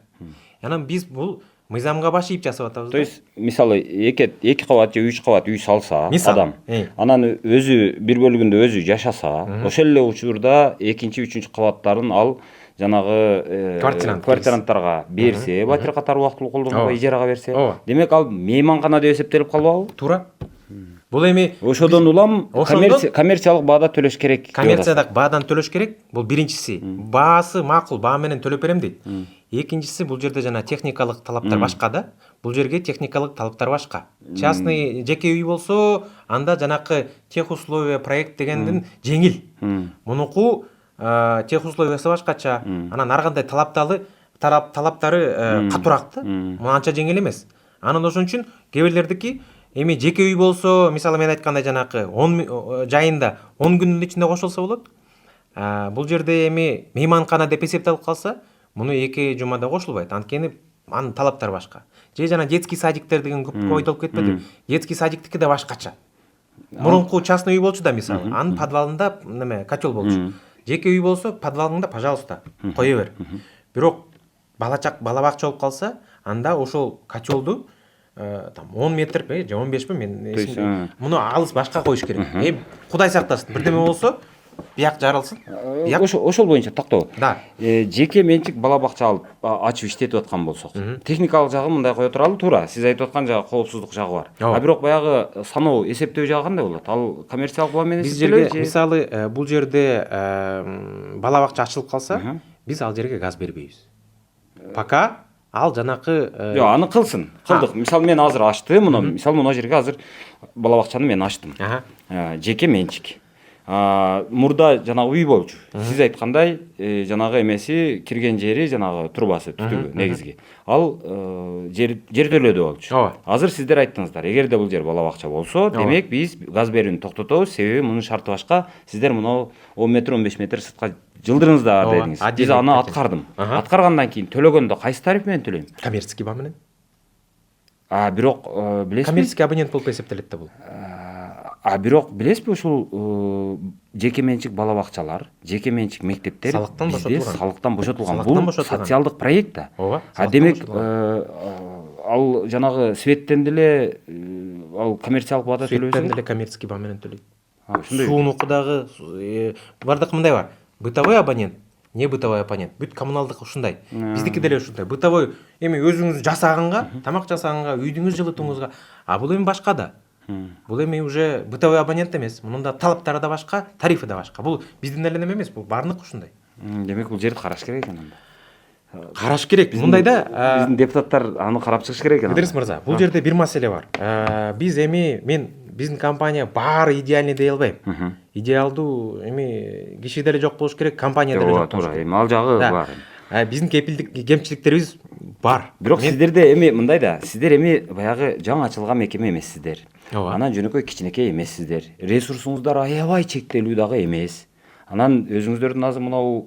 Анан биз бул мыйзамга баш ийип жасап атабыз. То есть мисалы 2 кабат же 3 кабат үй салса адам, анан өзү бир бөлүгүндө өзү жашаса, ошол эле учурда экинчи, үчүнчү кабаттарын ал жанагы квартиранттарга берсе, батир катары убактылуу колдонууга ижарага берсе, демек ал мейманкана деп эсептелип калбабы? Туура. Бул эми Ошодон улам Ошондон- коммерциялык баада төлөш керек. деп атасыз. коммерцияда баадан төлөш керек. Бул биринчиси. Баасы макул, баа менен төлөп берем дейт. Экинчиси бул жерде жана техникалык талаптар башка да. Бул жерге техникалык талаптар башка. Частный жеке үй болсо, анда жанакы техусловия проект дегендин жеңил. Мунуку техусловиясы башкача. Анан ар кандай талаптары катуураак да. Муну анча жеңил эмес. Анан ошон үчүн кээ бирлердики эми жеке үй болсо, мисалы мен айткандай жанакы 10 жайында 10 күндүн ичинде кошулса болот. Бул жерде эми мейманкана деп эсептелип калса, муну 2 жумада кошулбайт. Анткени анын талаптары башка. Же жана детский садиктер деген көп айтылып кетпеди. Детский садиктики да башкача. Мурунку частный үй болчу да мисалы, анын подвалында неме котел болчу. Жеке үй болсо, подвалыңда, пожалуйста, кое бер. Бирок бала бакча болуп калса, анда ошол котелду там 10 метр же 15 мен эсимде. Муну алыс башка коюш керек. Кудай сактасын, бирдеме болсо, бияк жарылсын. Ошол боюнча токтоо. Да. Жеке менчик бала бакча алып ачып иштетип аткан болсок, техникалык жагы мындай кое туралы туура. Сиз айтып аткан жагы коопсуздук жагы бар. Бирок баягы саноо эсептөө жагы кандай болот? Ал коммерциялык баа менен Биз жерге мисалы бул жерде бала бакча ачылып калса, биз ал жерге газ бербейбиз. Пока ал жанакы Жок, аны кылсын. Кылдык. Мисалы мен азыр ачтым, мисалы мына жерге азыр бала бакчаны мен ачтым. Жеке менчик. Мурда жанагы үй болчу. Сиз айткандай, жанагы эмеси кирген жери жанагы трубасы түтүгү негизги. Ал жер төлөдө болчу. Азыр сиздер айттыңыздар, эгерде бул жер бала бакча болсо, демек биз газ берүүнү токтотобуз, себеби мунун шарты башка. Сиздер муну 10 метр, 15 метр сыртка жылдырыңыздар дедиңиз. Биз аны аткардым. Аткаргандан кийин төлөгөндө кайсы тариф менен төлөйм? Коммерческий баа менен. Бирок билесизби? Коммерческий абонент болуп эсептелет да бул. Бирок билесизби ушул жеке менчик бала бакчалар, жеке менчик мектептер бизде салыктан бошотулган. Бул социалдык проект да. Демек ал жанагы светтен деле ал коммерциялык баада төлөйсүң. Светтен деле коммерческий баа менен төлөйт. Суунуку дагы бардык мындай бар. Бытовой абонент, не бытовой абонент. Бүт коммуналдык ушундай. Биздики деле ушундай. Бытовой эми өзүңүз жасаганга, тамак жасаганга, үйдүңүз жылытууңузга, бул эми башка да. Бул эми уже бытовой абонент эмес. Мунун талаптары да башка, тарифи да башка. Бул биздин эле неме эмес, бул баарыныкы ушундай. Демек бул жерди караш керек экен анда. Караш керек. Мындайда биздин депутаттар аны карап чыгыш керек экен. Идрис мырза, бул жерде бир маселе бар. Биз эми биздин компания баары идеальный дей албайм. Идеалдуу эми киши деле жок болуш керек, компания деле жок болуш керек. Эми ал жагы бар. Биздин кемчиликтерибиз бар. Бирок сиздерде эми мындай да, сиздер эми баягы жаңы ачылган мекеме эмессиздер. Анан жөнөкөй кичинекей эмессиздер. Ресурсуңуздар аябай чектелүү дагы эмес. Анан өзүңүздөрдүн азыр мынау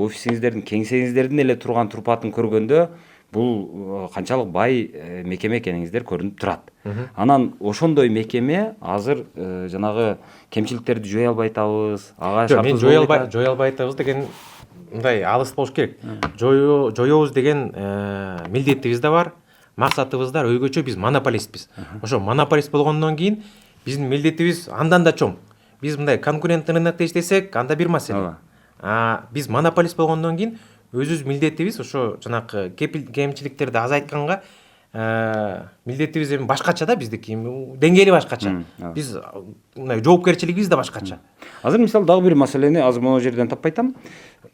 офисиңиздердин, кеңсеңиздердин эле турган турпатын көргөндө бул канчалык бай мекеме экениңиздер көрүнүп турат. Анан ошондой мекеме азыр жанагы кемчиликтерди жой албай атабыз. Ага шарт жой албай атабыз деген мындай алыс болуш керек. Жоёбуз деген милдетибиз да бар. Максатыбыз да өзгөчө, биз монополистпиз. Ошо монополист болгондон кийин биздин милдетибиз андан да чоң. Биз мындай конкуренттик рынокто иштесек, анда бир маселе. Биз монополист болгондон кийин өзүбүз милдетибиз ошо жанакы кемчиликтерди азайтканга милдетибиз эми башкача да, биздики деңгээли башкача. Биз мындай жоопкерчилигибиз да башкача. Азыр мисалы дагы бир маселени азыр могу жерден таппай атам.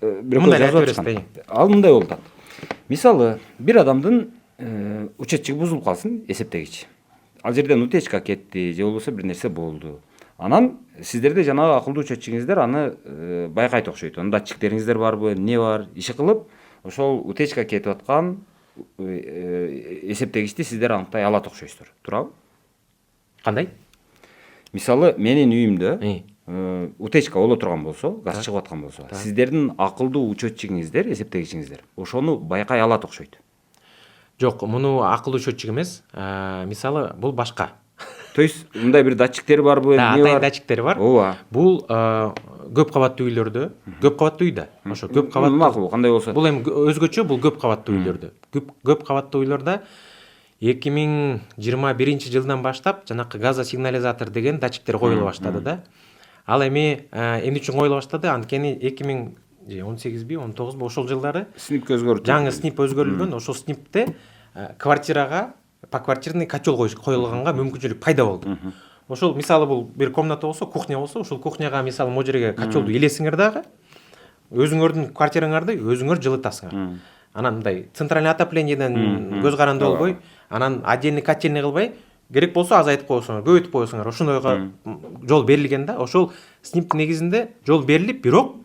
Мындай айтып бересиз. Ал мындай болуп атат. Мисалы бир адамдын учетчиги бузулуп калсын, эсептегич. Ал жерден утечка кетти, же болбосо бир нерсе болду. Анан сиздерде жанагы акылдуу учетчигиңиздер аны байкайт окшойт. Онда датчиктериңиздер барбы, эмне бар? Иши кылып, ошол утечка кетип аткан эсептегичти сиздер аныктай алат окшойсуздор. Туурабы? Кандай? Мисалы менин үйүмдө утечка боло турган болсо, газ чыгып аткан болсо, сиздердин акылдуу учетчигиңиздер, эсептегичиңиздер ошону байкай алат окшойт. Жок, муну акылдуу счетчик эмес. Мисалы бул башка. То есть мындай бир датчиктер барбы, эмне бар? Датчиктери бар. Бул көп кабаттуу үйлөрдө, көп кабаттуу үйдө. Ошо көп кабаттуу. Макул, кандай болсо. Бул эми өзгөчө, бул көп кабаттуу үйлөрдө. Көп кабаттуу үйлөрдө 2021-жылдан баштап жанакы газосигнализатор деген датчиктер коюла баштады да. Ал эми эмне үчүн коюла баштады? Анткени 2018би, 19би ошол жылдары снип өзгөрүлдү. Жаңы снип өзгөрүлгөн, ошол снипте квартирага поквартирный котел коюлганга мүмкүнчүлүк пайда болду. ошол мисалы бул бир комната болсо, кухня болсо, ошол кухняга мисалы могу жерге котелду элесиңер дагы өзүңөрдүн квартираңарды өзүңөр жылытасыңар. Анан мындай центральный отоплениеден көз каранды болбой, анан отдельный котельный кылбай, керек болсо азайтып коесуңар, көбөйтүп коесуңар. Ошондойго жол берилген да. Ошол сниптин негизинде жол берилип, бирок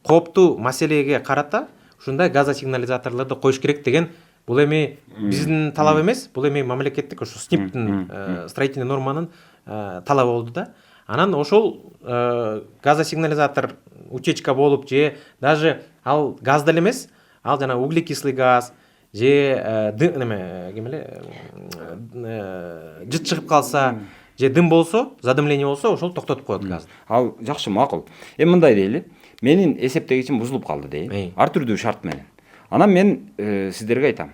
кооптуу маселеге карата ушундай газосигнализаторлорду коюш керек деген бул эми биздин талап эмес, бул эми мамлекеттик ошо сниптин строительный норманын талабы болду да. Анан ошол газосигнализатор утечка болуп же даже ал газ деле эмес, ал жана углекислый газ же неме кемеле жыт чыгып калса же дым болсо, задымление болсо, ошол токтотуп коет газды. Ал жакшы, макул. Эми мындай дейли. Менин эсептегичим бузулуп калды дейли. Ар түрдүү шарт менен. Анан мен сиздерге айтам.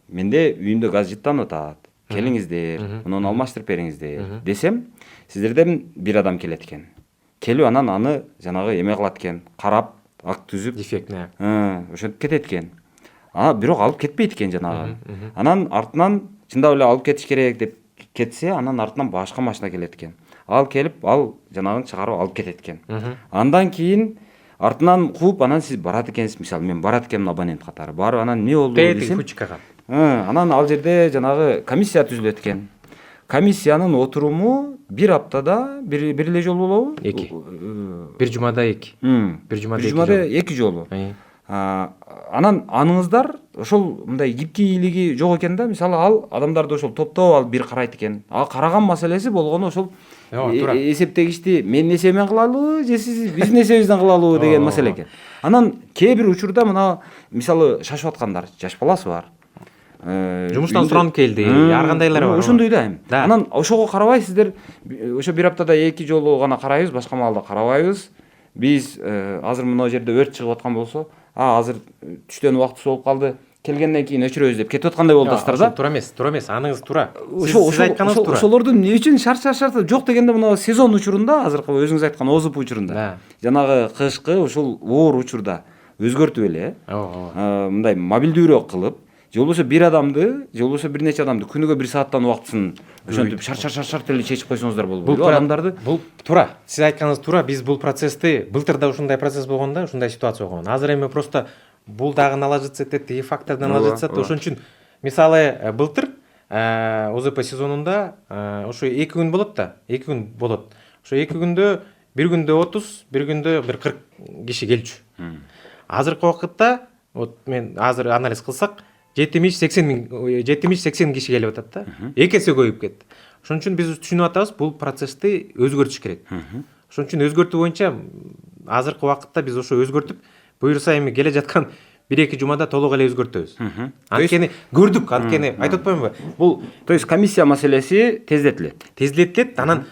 Менде үйүмдө газ жыттанып атат. Келиңиздер, муну алмаштырып бериңиздер десем, сиздерден бир адам келет экен. Келип анан аны жанагы эме кылат экен, карап, акт түзүп, Дефектне. Ошентип кетет экен. Бирок алып кетпейт экен жанагы. Анан артынан чындап эле алып кетиш керек деп кетсе, анан артынан башка машина келет экен. Ал келип, ал жанагын чыгарып алып кетет экен. Андан кийин артынан кууп, анан сиз барат экенсиз, мисалы мен барат экенмин абонент катары. Барып анан эмне болду десем, анан ал жерде жанагы комиссия түзүлөт экен. Комиссиянын отуруму бир аптада бир эле жолу болобу? Эки. Бир жумада эки. Бир жумада эки жолу. Анан аныңыздар ошол мындай кипкейлиги жок экен да. Мисалы ал адамдарды ошол топтоп алып бир карайт экен. А караган маселеси болгону ошол эсептегичти мен несемен кылалыбы же сиз биздин несебизден кылалыбы деген маселе экен. Анан кээ бир учурда мына мисалы шашып аткандар, жаш баласы бар. Жумуштан суранып келди, ар кандайлар бар. Ошондой да эми. Анан ошого карабай сиздер ошо бир аптада эки жолу гана карайбыз, башка маалда карабайбыз. Биз азыр мына жерде өрт чыгып аткан болсо, азыр түштөн убактысы болуп калды. Келгенден кийин өчүрөбүз деп кетип аткандай болдусуздар да. Туура эмес, аныңыз туура. Сиз айтканыңыз туура. Ошолордун эмне үчүн шарт жок дегенде мына сезон учурунда, азыркы өзүңүз айткан озуп учурунда, жанагы кышкы ушул оор учурда өзгөртүп эле, мындай мобилдүүрөөк кылып, же болбосо бир адамды, же болбосо бир нече адамды күнүгө 1 сааттан убактысын ошентип шарт эле чечип койсоңуздар болот. Бул адамдарды бул туура. Сиз айтканыңыз туура. Биз бул процессти былтыр да ушундай процесс болгондо, ушундай ситуация болгон. Азыр эми просто бул дагы наложиться этет, тиги фактордон наложиться этет. Ошон үчүн мисалы былтыр ОЗП сезонунда ошо 2 күн болот да, 2 күн болот. Ошо 2 күндө бир күндө 30, бир күндө бир 40 киши келчү. Азыркы убакытта вот мен азыр анализ кылсак 70-80 киши келип атат да. 2 эсе көбөйүп кетти. Ошон үчүн биз түшүнүп атабыз, бул процессти өзгөртүш керек. Ошон үчүн өзгөртүү боюнча азыркы убакытта биз ошо өзгөртүп, буюрса эми келе жаткан 1-2 жумада толук эле өзгөртөбүз. Анткени көрдүк, анткени айтып атпаймынбы? Бул то есть комиссия маселеси тездетилет. Тездетилет, анан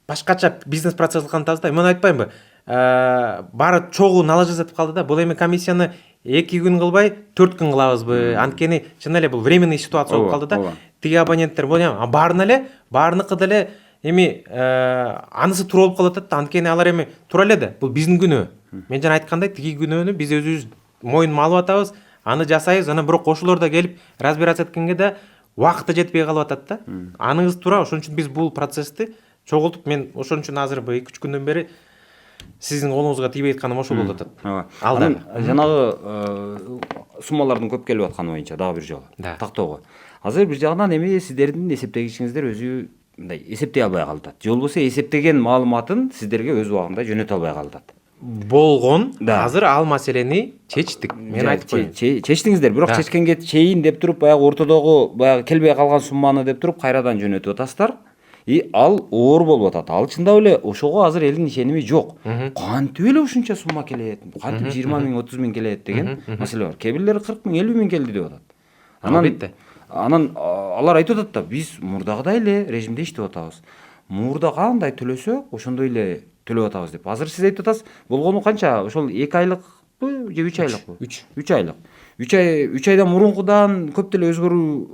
башкача бизнес процесс кылган тазда. Мен айтпаймынбы? Баары чогуу наложиться этип калды да. Бул эми комиссияны 2 күн кылбай 4 күн кылабызбы? Анткени чын эле бул временный ситуация болуп калды да. Тиги абоненттер баарыныкы деле эми анысы туура болуп калып атат да. Анткени алар эми туура эле да. Бул биздин күнөө. Мен жана айткандай, тиги күнөөнү биз өзүбүз моюнума алып атабыз, аны жасайбыз, анан бирок ошолор да келип разбираться эткенге да убакыты жетпей калып атат да. Аныңыз туура. Ошон үчүн биз бул процессти чогултуп, мен ошон үчүн азыр 2-3 күндөн бери сиздин колуңузга тийбей атканым ошол болуп атат. Анан жанагы суммалардын көп келип атканы боюнча дагы бир жолу тактоого. Азыр бир жагынан эми сиздердин эсептегичиңиздер өзү мындай эсептей албай калып атат. Же болбосо эсептеген маалыматын сиздерге өз убагында жөнөтө албай калып атат. Болгон, азыр ал маселени чечтик. Мен айтып коеюн. Чечтиңиздер, бирок чечкенге чейин деп туруп, баягы ортодогу баягы келбей калган сумманы деп туруп кайрадан жөнөтүп атасыздар. Ал оор болуп атат. Ал чындап эле ошого азыр элдин ишеними жок. Кантип эле ушунча сумма келет? Кантип 20 миң, 30 миң келет деген маселе бар. Кээ бирлери 40 миң, 50 миң келди деп атат. Анан алар айтып атат да, биз мурдагыдай эле режимде иштеп атабыз. Мурда кандай төлөсөк, ошондой эле төлөп атабыз деп. Азыр сиз айтып атасыз, болгону канча? Ошол 2 айлыкпы же 3 айлыкпы? 3 айлык. 3 айдан мурункудан көп деле өзгөрүү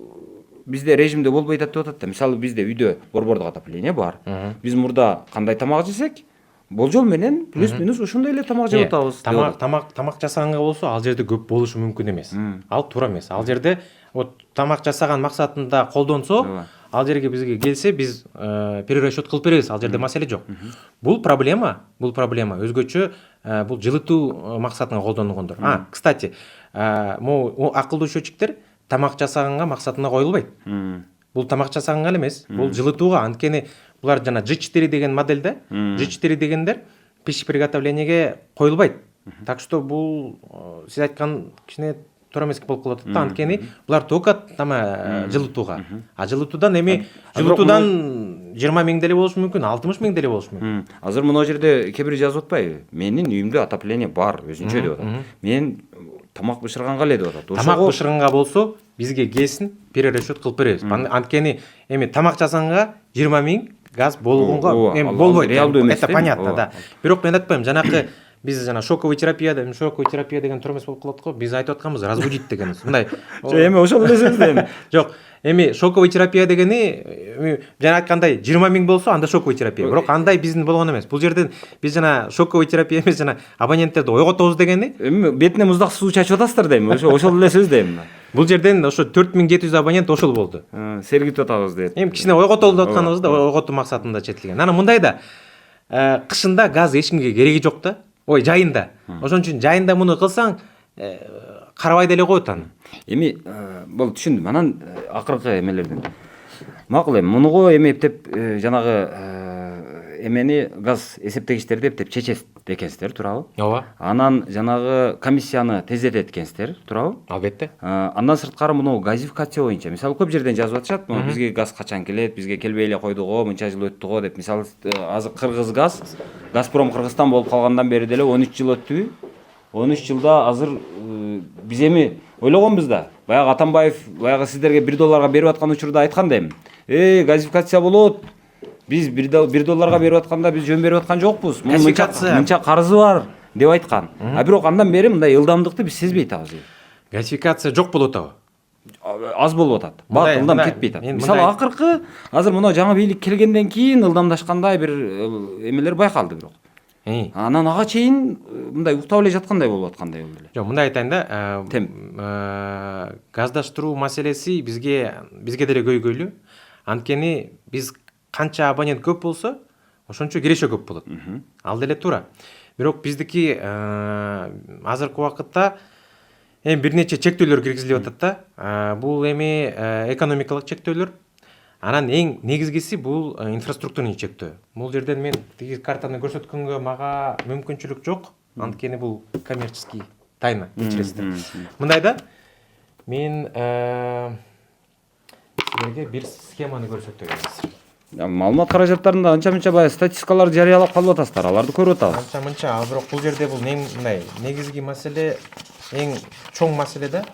бизде режимде болбой атат деп атат да. Мисалы бизде үйдө борбордук отопление бар. Биз мурда кандай тамак жесек, болжол менен плюс-минус ошондой эле тамак жеп атабыз. Тамак жасаганга болсо ал жерде көп болушу мүмкүн эмес. Ал туура эмес. Ал жерде вот тамак жасаган максатында колдонсо, ал жерге бизге келсе биз перерасчет кылып беребиз, ал жерде маселе жок. Бул проблема өзгөчө бул жылытуу максатына колдонулгондор. Кстати, могу акылдуу счетчиктер тамак жасаганга максатына коюлбайт. Бул тамак жасаганга эле эмес, бул жылытууга. Анткени булар жана G4 деген модель да, G4 дегендер пища приготовлениеге коюлбайт. Так что бул сиз айткан кичине туура эмес болуп калат да. Анткени булар только жылытууга. А жылытуудан 20 миң деле болушу мүмкүн, 60 миң деле болушу мүмкүн. Азыр мына жерде кээ бир жазып атпайбы? Менин үйүмдө отопление бар, өзүнчө деп атат. Мен тамак бышырганга эле деп атат. Тамак бышырганга болсо бизге келсин, перерасчет кылып беребиз. Анткени тамак жасаганга 20 миң газ болгонго болбойт. Это понятно, да. Бирок мен айтпайм, жанакы биз жана шоковый терапия деген туура эмес болуп калат го. Биз айтып атканбыз разбудить дегенбиз. Мындай. Эми ошол эле сөз да эми. Жок, шоковый терапия дегени жана айткандай 20 миң болсо анда шоковый терапия. Бирок андай биздин болгон эмес. Бул жерден биз жана шоковый терапия эмес, жана абоненттерди ойготобуз дегени. Эми бетине муздак суу чачып атасыздар да эми. Ошол эле сөз да эми. Бул жерден ошо 4700 абонент ошол болду. Сергитип атабыз дейт. Эми кичине ойготолду деп атканыбыз да, ойготуу максатында чечилген. Анан мындай да, кышында газ эч кимге кереги жок да. Жайында. Ошон үчүн жайында муну кылсаң, карабай деле коет аны. Эми бул түшүндүм. Анан акыркы эмелерден. Макул эми мунуго эми эптеп жанагы эмени газ эсептегичтерди эптеп чечесиз экенсиздер, туурабы? Ооба. Анан жанагы комиссияны тездетет экенсиздер, туурабы? Албетте. Андан сырткары муну газификация боюнча, мисалы көп жерден жазып атышат, бизге газ качан келет, бизге келбей эле койду го, мынча жыл өттү го деп. Мисалы азыр Кыргыз газ, Газпром Кыргызстан болуп калгандан бери деле 13 жыл өттүбү? 13 жылда азыр биз эми ойлогонбуз да. Баягы Атамбаев баягы сиздерге $1 берип аткан учурда айткан да эми. Газификация болот. Биз $1 берип атканда биз жөн берип аткан жокпуз. Мынча карызы бар деп айткан. Бирок андан бери мындай ылдамдыкты биз сезбей атабыз. Газификация жок болуп атабы? Аз болуп атат. Бат ылдам кетпей атат. Мисалы акыркы азыр мына жаңы бийлик келгенден кийин ылдамдашкандай бир эмелер байкалды бирок. Анан ага чейин мындай уктап эле жаткандай болуп аткандай болду эле. Жок, мындай айтайын да, газдаштыруу маселеси бизге деле көйгөйлүү. Анткени биз канча абонент көп болсо, ошончо киреше көп болот. Ал деле туура. Бирок биздики азыркы убакытта бир нече чектөөлөр киргизилип атат да. Бул экономикалык чектөөлөр. Анан эң негизгиси бул инфраструктурный чектөө. Бул жерден мен тиги картаны көрсөткөнгө мага мүмкүнчүлүк жок. Анткени бул коммерческий тайна, кечиресиздер. Мындай да, мен силерге бир схеманы көрсөтөйүн азыр. Маалымат каражаттарында анча-мынча баягы статистикаларды жарыялап калып атасыздар. Аларды көрүп атабыз. Анча-мынча, бирок бул жерде бул мындай негизги маселе, эң чоң маселе да.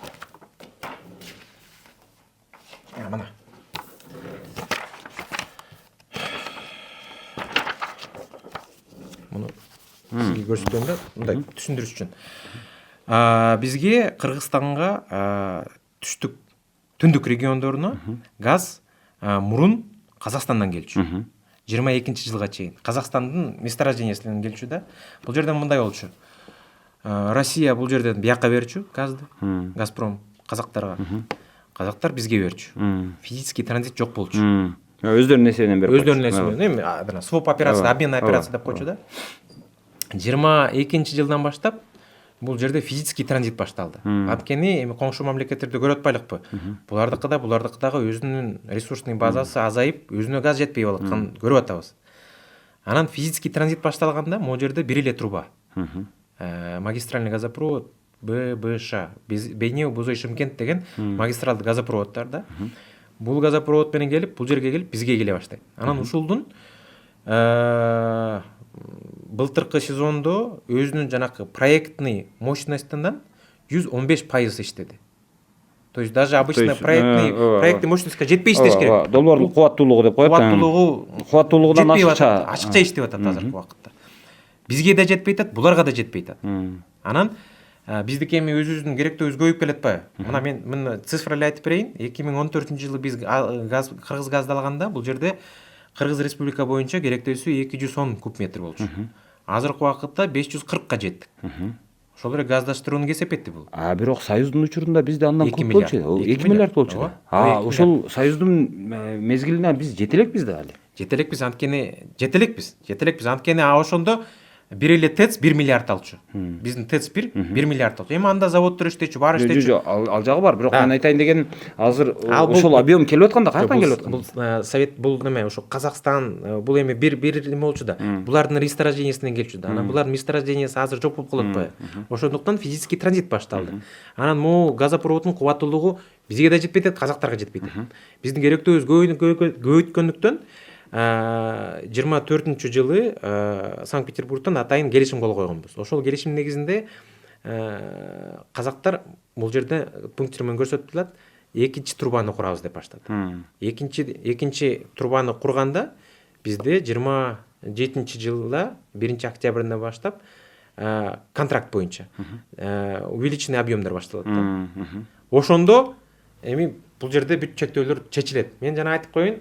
Мына. Муну сизге көрсөтөйүн да, мындай түшүндүрүш үчүн. Бизге Кыргызстанга түндүк региондоруна газ мурун Казакстандан келчү. 22 жылга чейин. Казакстандын месторождениясынан келчү да. Бул жерден мындай болчу. Россия бул жерден бияка берчү газды. Газпром казактарга. Казактар бизге берчү. Физический транзит жок болчу. Өздөрүнүн эсебинен берип. Өздөрүнүн эсебинен. Своп операция, обмен операция деп койчу да. 22 жылдан баштап бул жерде физический транзит башталды. Анткени коңшу мамлекеттерди көрүп атпайлыкпы? Булардыкыдагы өзүнүн ресурсный базасы азайып, өзүнө газ жетпей аткан көрүп атабыз. Анан физический транзит башталганда могу жерде бир эле труба. Магистральный газопровод ББШ, Бейнеу Бузой Шымкент деген магистралдык газопроводдор да. Бул газопровод менен келип, бул жерге келип, бизге келе баштайт. Анан ушулдун былтыркы сезондо өзүнүн жанакы проектный мощностунан 115% иштеди. То есть даже обычно проектный мощностька жетпей иштеш керек. Долбоорлук кубаттуулугу деп коет. Кубаттуулугунан ашыкча иштеп атат азыркы убакытта. Бизге да жетпей атат, буларга да жетпей атат. Анан биздики өзүбүздүн керектөөбүз көбөйүп келет атпайбы? Мына мен цифралай айтып берейин. 2014-жылы биз Кыргыз газды алганда бул жерде Кыргыз Республика боюнча керектөөсү 210 куб метр болчу. Азыркы убакытта 540ка жеттик. ошол эле газдаштырууну кесеп этти бул. Бирок Союздун учурунда бизде андан 2 көп миллиард. болчу. Ол 2 2 миллиард болчу. Ооба. 2 Ошол Союздун мезгилине биз жете элекпиз да али. Жетелекпиз анткени анткени ошондо бир эле ТЭЦ 1 миллиард алчу. Биздин ТЭЦ 1 миллиард алчу. Эми анда заводдор иштечү, баары иштечү. Жок, ал жагы бар. Бирок Да. мен айтайын деген азыр Ал бул- ошол объем келип атканда каяктан келип аткан? Бул совет бул неме ошо Казакстан бул эми бир неме болчу да. Булардын месторождениясынан келчү да. Анан булардын месторождениясы азыр жок болуп калып атпайбы? Ошондуктан физический транзит башталды. Анан могу газопроводдун кубаттуулугу бизге да жетпей атат, казактарга жетпей атат. Биздин керектөөбүз көбөйткөндүктөн 24 жылы Санкт-Петербургтан атайын келишим кол койгонбуз. Ошол келишим негизинде казактар бул жерде пунктир менен көрсөтүлөт, экинчи трубаны курабыз деп баштады. Экинчи трубаны курганда бизде 27 жылда 1 октябрынан баштап контракт боюнча увеличенный объемдор башталат да. Ошондо эми бул жерде бүт чектөөлөр чечилет. Мен жана айтып коеюн,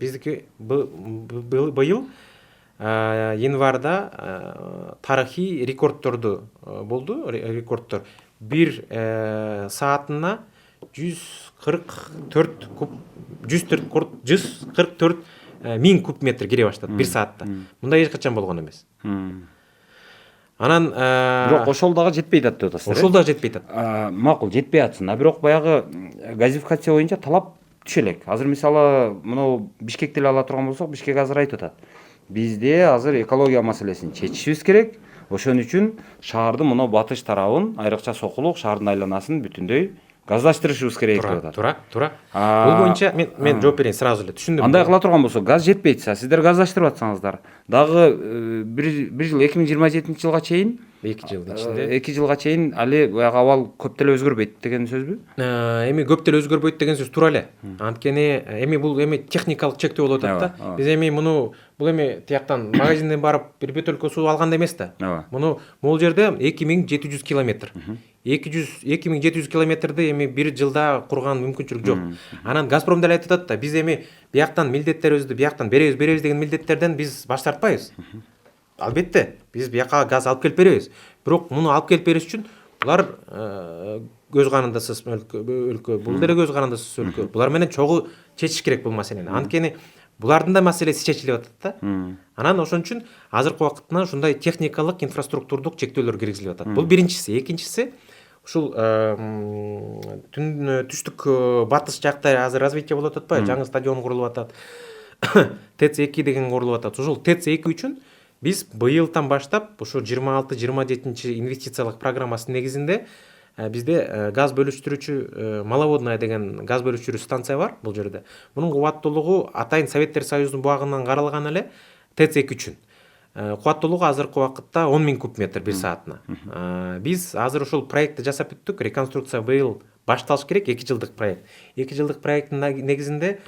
биздики быйыл январда тарыхый рекордторду болду, рекордтор. Бир саатына 144 миң куб метр кире баштады бир саатта. Мындай эч качан болгон эмес. Анан Бирок ошол дагы жетпей атат деп атасыздар. ошол дагы жетпей атат. Макул, жетпей атсын. Бирок баягы газификация боюнча талап түшө элек. Азыр мисалы мынау Бишкекти эле ала турган болсок, Бишкек азыр айтып атат. Бизде азыр экология маселесин чечишибиз керек. Ошон үчүн шаардын мынау батыш тарабын, айрыкча Сокулук шаардын айланасын бүтүндөй газдаштырышыбыз керек деп атат. Туура. Бул боюнча мен жооп берейин сразу эле. Түшүндүм. Андай кыла турган болсо, газ жетпей атса, сиздер газдаштырып атсаңыздар, дагы бир жыл 2027 жылга чейин 2 жылдын ичинде 2 жылга чейин али баягы абал көп деле өзгөрбөйт деген сөзбү? эми көп деле өзгөрбөйт деген сөз туура эле. Анткени эми бул техникалык чектөө болуп атат да. Биз эми бул эми тияктан магазинден барып бир бөтөлкө суу алганда эмес да. Могул жерде 2700 километр. 2700 километрди эми бир жылда курган мүмкүнчүлүк жок. Анан Газпром деле айтып атат да, биз эми бияктан милдеттерибизди бияктан беребиз деген милдеттерден биз баш тартпайбыз. Албетте, биз бияка газ алып келип беребиз. Бирок муну алып келип бериш үчүн булар көз карандысыз өлкө, бул деле көз карандысыз өлкө. Булар менен чогуу чечиш керек бул маселени. Анткени булардын да маселеси чечилип атат да. Анан ошон үчүн азыркы убакытта ушундай техникалык, инфраструктурдук чектөөлөр киргизилип атат. Бул биринчиси. Экинчиси ушул түштүк батыш жакта азыр развитие болуп атпайбы? Жаңы стадион курулуп атат. ТЭЦ-2 деген курулуп атат. Ушул ТЭЦ-2 үчүн биз быйылдан баштап ушу 26-27 инвестициялык программасынын негизинде бизде газ бөлүштүрүүчү Маловодная деген газ бөлүштүрүү станция бар бул жерде. Мунун кубаттуулугу атайын Советтер Союзунун буагынан каралган эле ТЭЦ-2 үчүн. Кубаттуулугу азыркы убакытта 10 000 куб метр бир саатына. Биз азыр ушул проектти жасап бүттүк. Реконструкция быйыл башталыш керек, 2 жылдык проект. 2 жылдык проекттин негизинде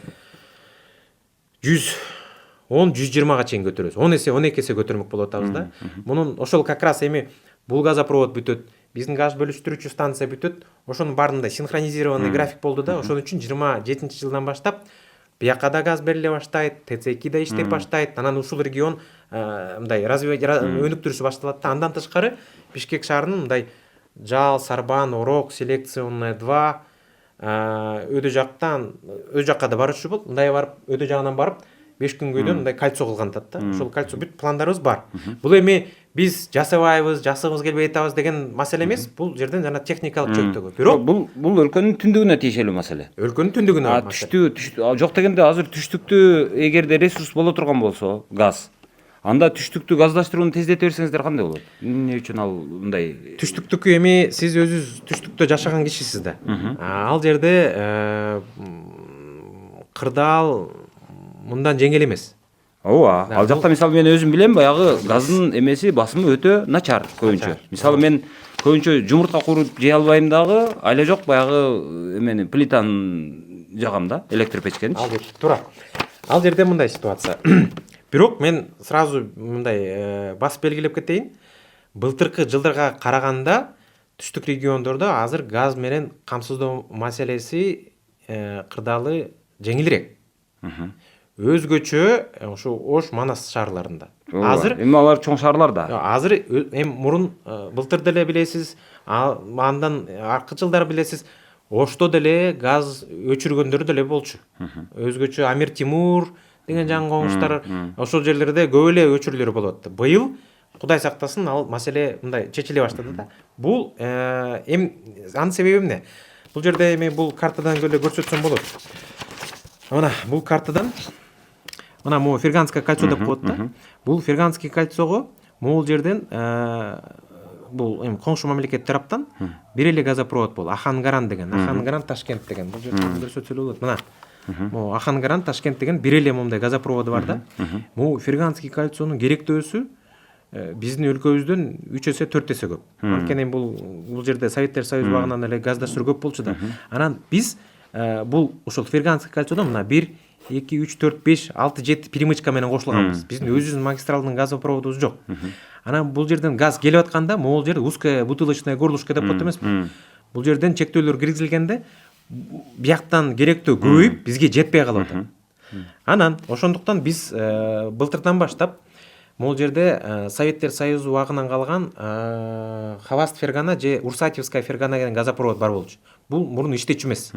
110-120га чейин көтөрөбүз. 10 эсе, 12 эсе көтөрмөк болуп атабыз да. Мунун ошол как раз эми бул газопровод бүтөт, биздин газ бөлүштүрүүчү станция бүтөт. Ошонун баарында синхронизированный график болду да. Ошон үчүн 27 жылдан баштап бияка да газ бериле баштайт, ТЭЦ-2 да иштеп баштайт. Анан ушул регион мындай өнүктүрүшү башталат да. Андан тышкары Бишкек шаарынын мындай Жал, Сарбан, Орок, Селекционная 2 өдө жакка да барышчу болуп, мындай барып өдө жагынан барып 5 күнгөйдөн мындай кольцо кылган атат да. Ошол кольцо бүт пландарыбыз бар. Бул эми биз жасабайбыз, жасыгыбыз келбей атабыз деген маселе эмес. Бул жерден жана техникалык чектөө. Бирок бул өлкөнүн түндүгүнө тиешелүү маселе. Өлкөнүн түндүгүнө. Түштүк жок дегенде азыр түштүктү эгерде ресурс боло турган болсо, газ. Анда түштүктү газдаштырууну тездете берсеңиздер кандай болот? Эмне үчүн ал мындай? Түштүктүкү эми сиз өзүңүз түштүктө жашаган кишисиз да. Ал жерде кырдаал мындан жеңил эмес. Ооба, ал жакта мисалы мен өзүм билем, баягы газдын эмеси басымы өтө начар көбүнчө. Мисалы мен көбүнчө жумуртка куруп жей албайм дагы, айла жок баягы эмени плитаны жагам да, электр печкени. Туура. Ал жерде мындай ситуация. Бирок мен сразу мындай басып белгилеп кетейин. Былтыркы жылдарга караганда түштүк региондордо азыр газ менен камсыздоо маселеси кырдаалы жеңилирээк. Өзгөчө ушу Ош, Манас шаарларында. азыр эми алар чоң шаарлар да. азыр эми мурун былтыр деле билесиз, андан аркы жылдары билесиз, Ошто деле газ өчүргөндөр деле болчу. Өзгөчө Амир Тимур деген жаңы коңуштар ошол жерлерде көп эле өчүрүүлөр болуп атты. Быйыл Кудай сактасын, ал маселе мындай чечиле баштады да. Бул эми анын себеби эмне? Бул жерде эми бул картадан эле көрсөтсөм болот. Мына бул картадан мына могу Ферганское кольцо деп коет да. Бул Ферганский кольцого могул жерден бул эми коңшу мамлекет тараптан бир эле газопровод болду. Ахангаран деген, Ахангаран Ташкент деген. Бул жерде көрсөтсөлө болот. Мына могу Ахангаран Ташкент деген бир эле момундай газопроводу бар да. Могу Ферганский кольцонун керектөөсү биздин өлкөбүздөн 3 эсе 4 эсе көп. Анткени бул жерде Советтер Союзу убагынан эле газдаштыр көп болчу да. Анан биз бул ошол Ферганский кольцодон мына 1 2 3 4 5 6 7 перемычка менен кошулганбыз. Биздин өзүбүздүн магистралдын газопроводубуз жок. Анан бул жерден газ келип атканда могул жер узкое бутылочное горлышко деп коет эмеспи? Бул жерден чектөөлөр киргизилгенде бияктан керектөө көбөйүп бизге жетпей калып атат. Анан ошондуктан биз былтырдан баштап могул жерде Советтер Союзу убагынан калган Хаваст Фергана же Урсатьевская Фергана деген газопровод бар болчу. Бул мурун иштечү эмес.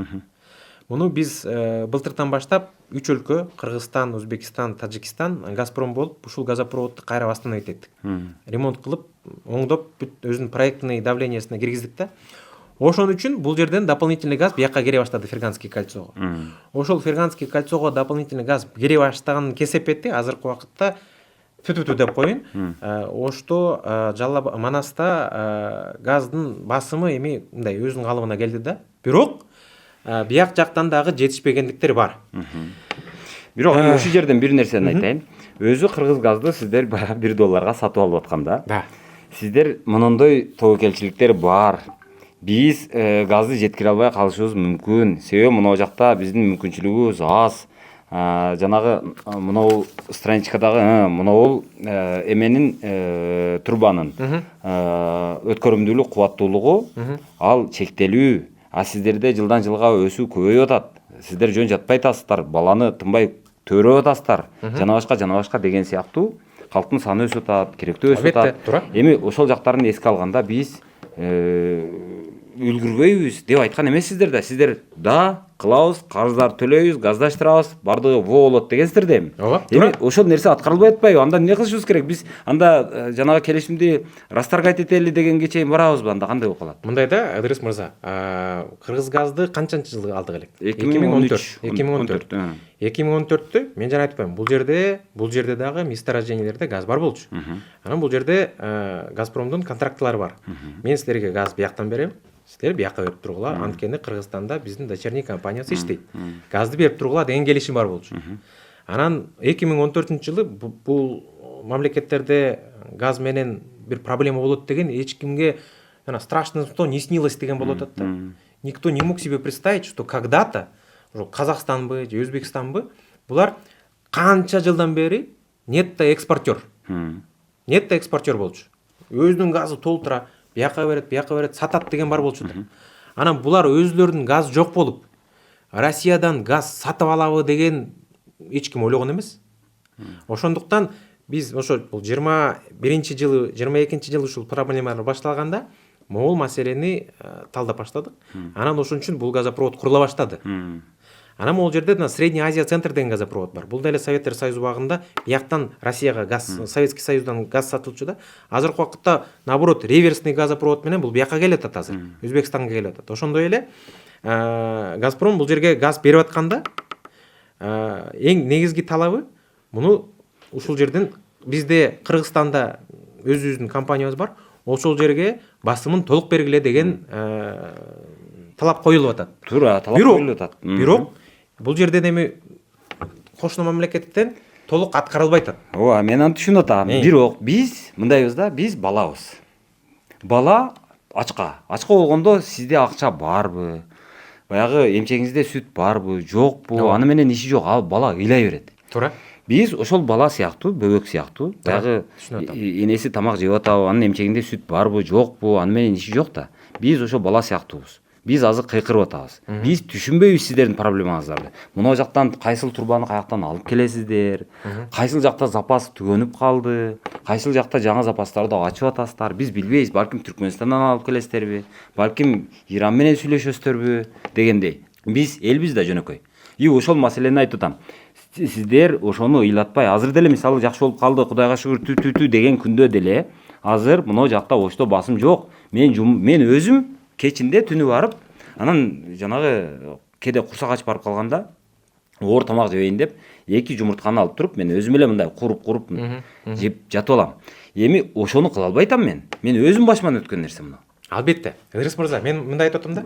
Муну биз былтырдан баштап 3 өлкө Кыргызстан, Өзбекстан, Тажикстан Газпром болуп ушул газопроводду кайра восстановить эттик. Ремонт кылып, оңдоп, өзүнүн проектный давлениесине киргиздик да. Ошон үчүн бул жерден дополнительный газ бияка келе баштады Ферганский кольцого. Ошол Ферганский кольцого дополнительный газ келе баштаганын кесепети азыркы убакытта түтүтү деп коеюн. Ошто Манаста газдын басымы эми мындай өзүнүн калыбына келди да. Бирок бияк жактан дагы жетишпегендиктер бар. Бирок ушул жерден бир нерсени айтайын. Өзү кыргыз газды сиздер баягы $1 сатып алып атканда. Да. Сиздер мындай тобокелчиликтер бар. Биз газды жеткире албай калышыбыз мүмкүн. Себеби мына жакта биздин мүмкүнчүлүгүбүз аз. Жанагы мынау страничкадагы мынау эменин турбанын өткөрүмдүүлүк кубаттуулугу ал чектелүү. А сиздерде жылдан жылга өсүү көбөйүп атат. Сиздер жөн жатпай атасыздар, баланы тынбай төрөп атасыздар. Жана башка деген сыяктуу калктын саны өсүп атат, керектөө өсүп атат. Эми ошол жактарын эске алганда биз үлгүрбөйбүз деп айткан эмессиздер да. Сиздер да кылабыз, карыздар төлөйбүз, газдаштырабыз, бардыгы во болот дегенсиздер да эми. Эми ошол нерсе аткарылбай атпайбы? Анда эмне кылышыбыз керек? Биз анда жанагы келишимди расторгать этели дегенге чейин барабызбы? Анда кандай болуп калат? Мындай да, Ыдырыс мырза, кыргыз газды канчанчы жылы алдык элек? 2014. 2014-тө мен жана айтпайм, бул жерде дагы месторождениелерде газ бар болчу. Анан бул жерде Газпромдун контрактылары бар. Мен силерге газ бияктан берем, силер бияка берип тургула, анткени Кыргызстанда биздин дочерний компаниясы иштейт. Газды берип тургула деген келишим бар болчу. Анан 2014-жылы бул мамлекеттерде газ менен бир проблема болот деген эч кимге страшно что не снилось деген болот атат да. Никто не мог себе представить, что когда-то Казакстанбы же Өзбекстанбы булар канча жылдан бери нетто экспортер. Нетто экспортер болчу. Өзүнүн газы толтура, бияка берет, сатат деген бар болчу да. Анан булар өзүлөрүнүн газ жок болуп, Россиядан газ сатып алабы деген эч ким ойлогон эмес. Ошондуктан биз ошо 21-жылы, 22-жылы ушул проблемалар башталганда могул маселени талдап баштадык. Анан ошон үчүн бул газопровод курула баштады. Анан могул жерде Средняя Азия центр деген газопровод бар. Бул деле Советтер Союзу убагында бияктан Россияга газ, Советский Союздан газ сатылчу да. Азыркы убакытта наоборот реверсный газопровод менен бул бияка келет атат азыр. Өзбекстанга келет атат. Ошондой эле Газпром бул жерге газ берип атканда эң негизги талабы муну ушул жерден бизде Кыргызстанда өзүбүздүн компаниябыз бар. Ошол жерге басымын толук бергиле деген талап коюлуп атат. Туура, талап коюлуп атат. Бирок бул жерден эми кошуна мамлекеттен толук аткарылбай атат. Ооба, мен аны түшүнүп атам. Бирок биз мындайбыз да, биз балабыз. Бала ачка болгондо сизде акча барбы? Баягы эмчегиңизде сүт барбы, жокпу? Аны менен иши жок. Ал бала ыйлай берет. Туура. Биз ошол бала сыяктуу, бөбөк сыяктуу, баягы энеси тамак жеп атабы, анын эмчегинде сүт барбы, жокпу? Аны менен иши жок да. Биз ошол бала сыяктуубуз. Биз азыр кыйкырып атабыз. Биз түшүнбөйбүз сиздердин проблемаңыздарды. Мына жактан кайсыл турбаны каяктан алып келесиздер, кайсыл жакта запас түгөнүп калды, кайсыл жакта жаңы запастарды ачып атасыздар. Биз билбейбиз, балким Түркмөнстандан алып келесиздерби, балким Иран менен сүйлөшөсүздөрбү дегендей. Биз элбиз да жөнөкөй. И ошол маселени айтып атам. Сиздер ошону ыйлатпай, азыр деле мисалы жакшы болуп калды, Кудайга шүгүр түтү деген күндө деле азыр мына жакта ошто басым жок. Мен өзүм кечинде түнү барып, анан жанагы кээде курсак ачып барып калганда оор тамак жебейин деп 2 жумуртканы алып туруп, мен өзүм эле мындай куруп жеп жатып алам. Эми ошону кыла албай атам мен. Мен өзүм башыман өткөн нерсе мына. Албетте. Ыдырыс мырза, мен мындай айтып атам да.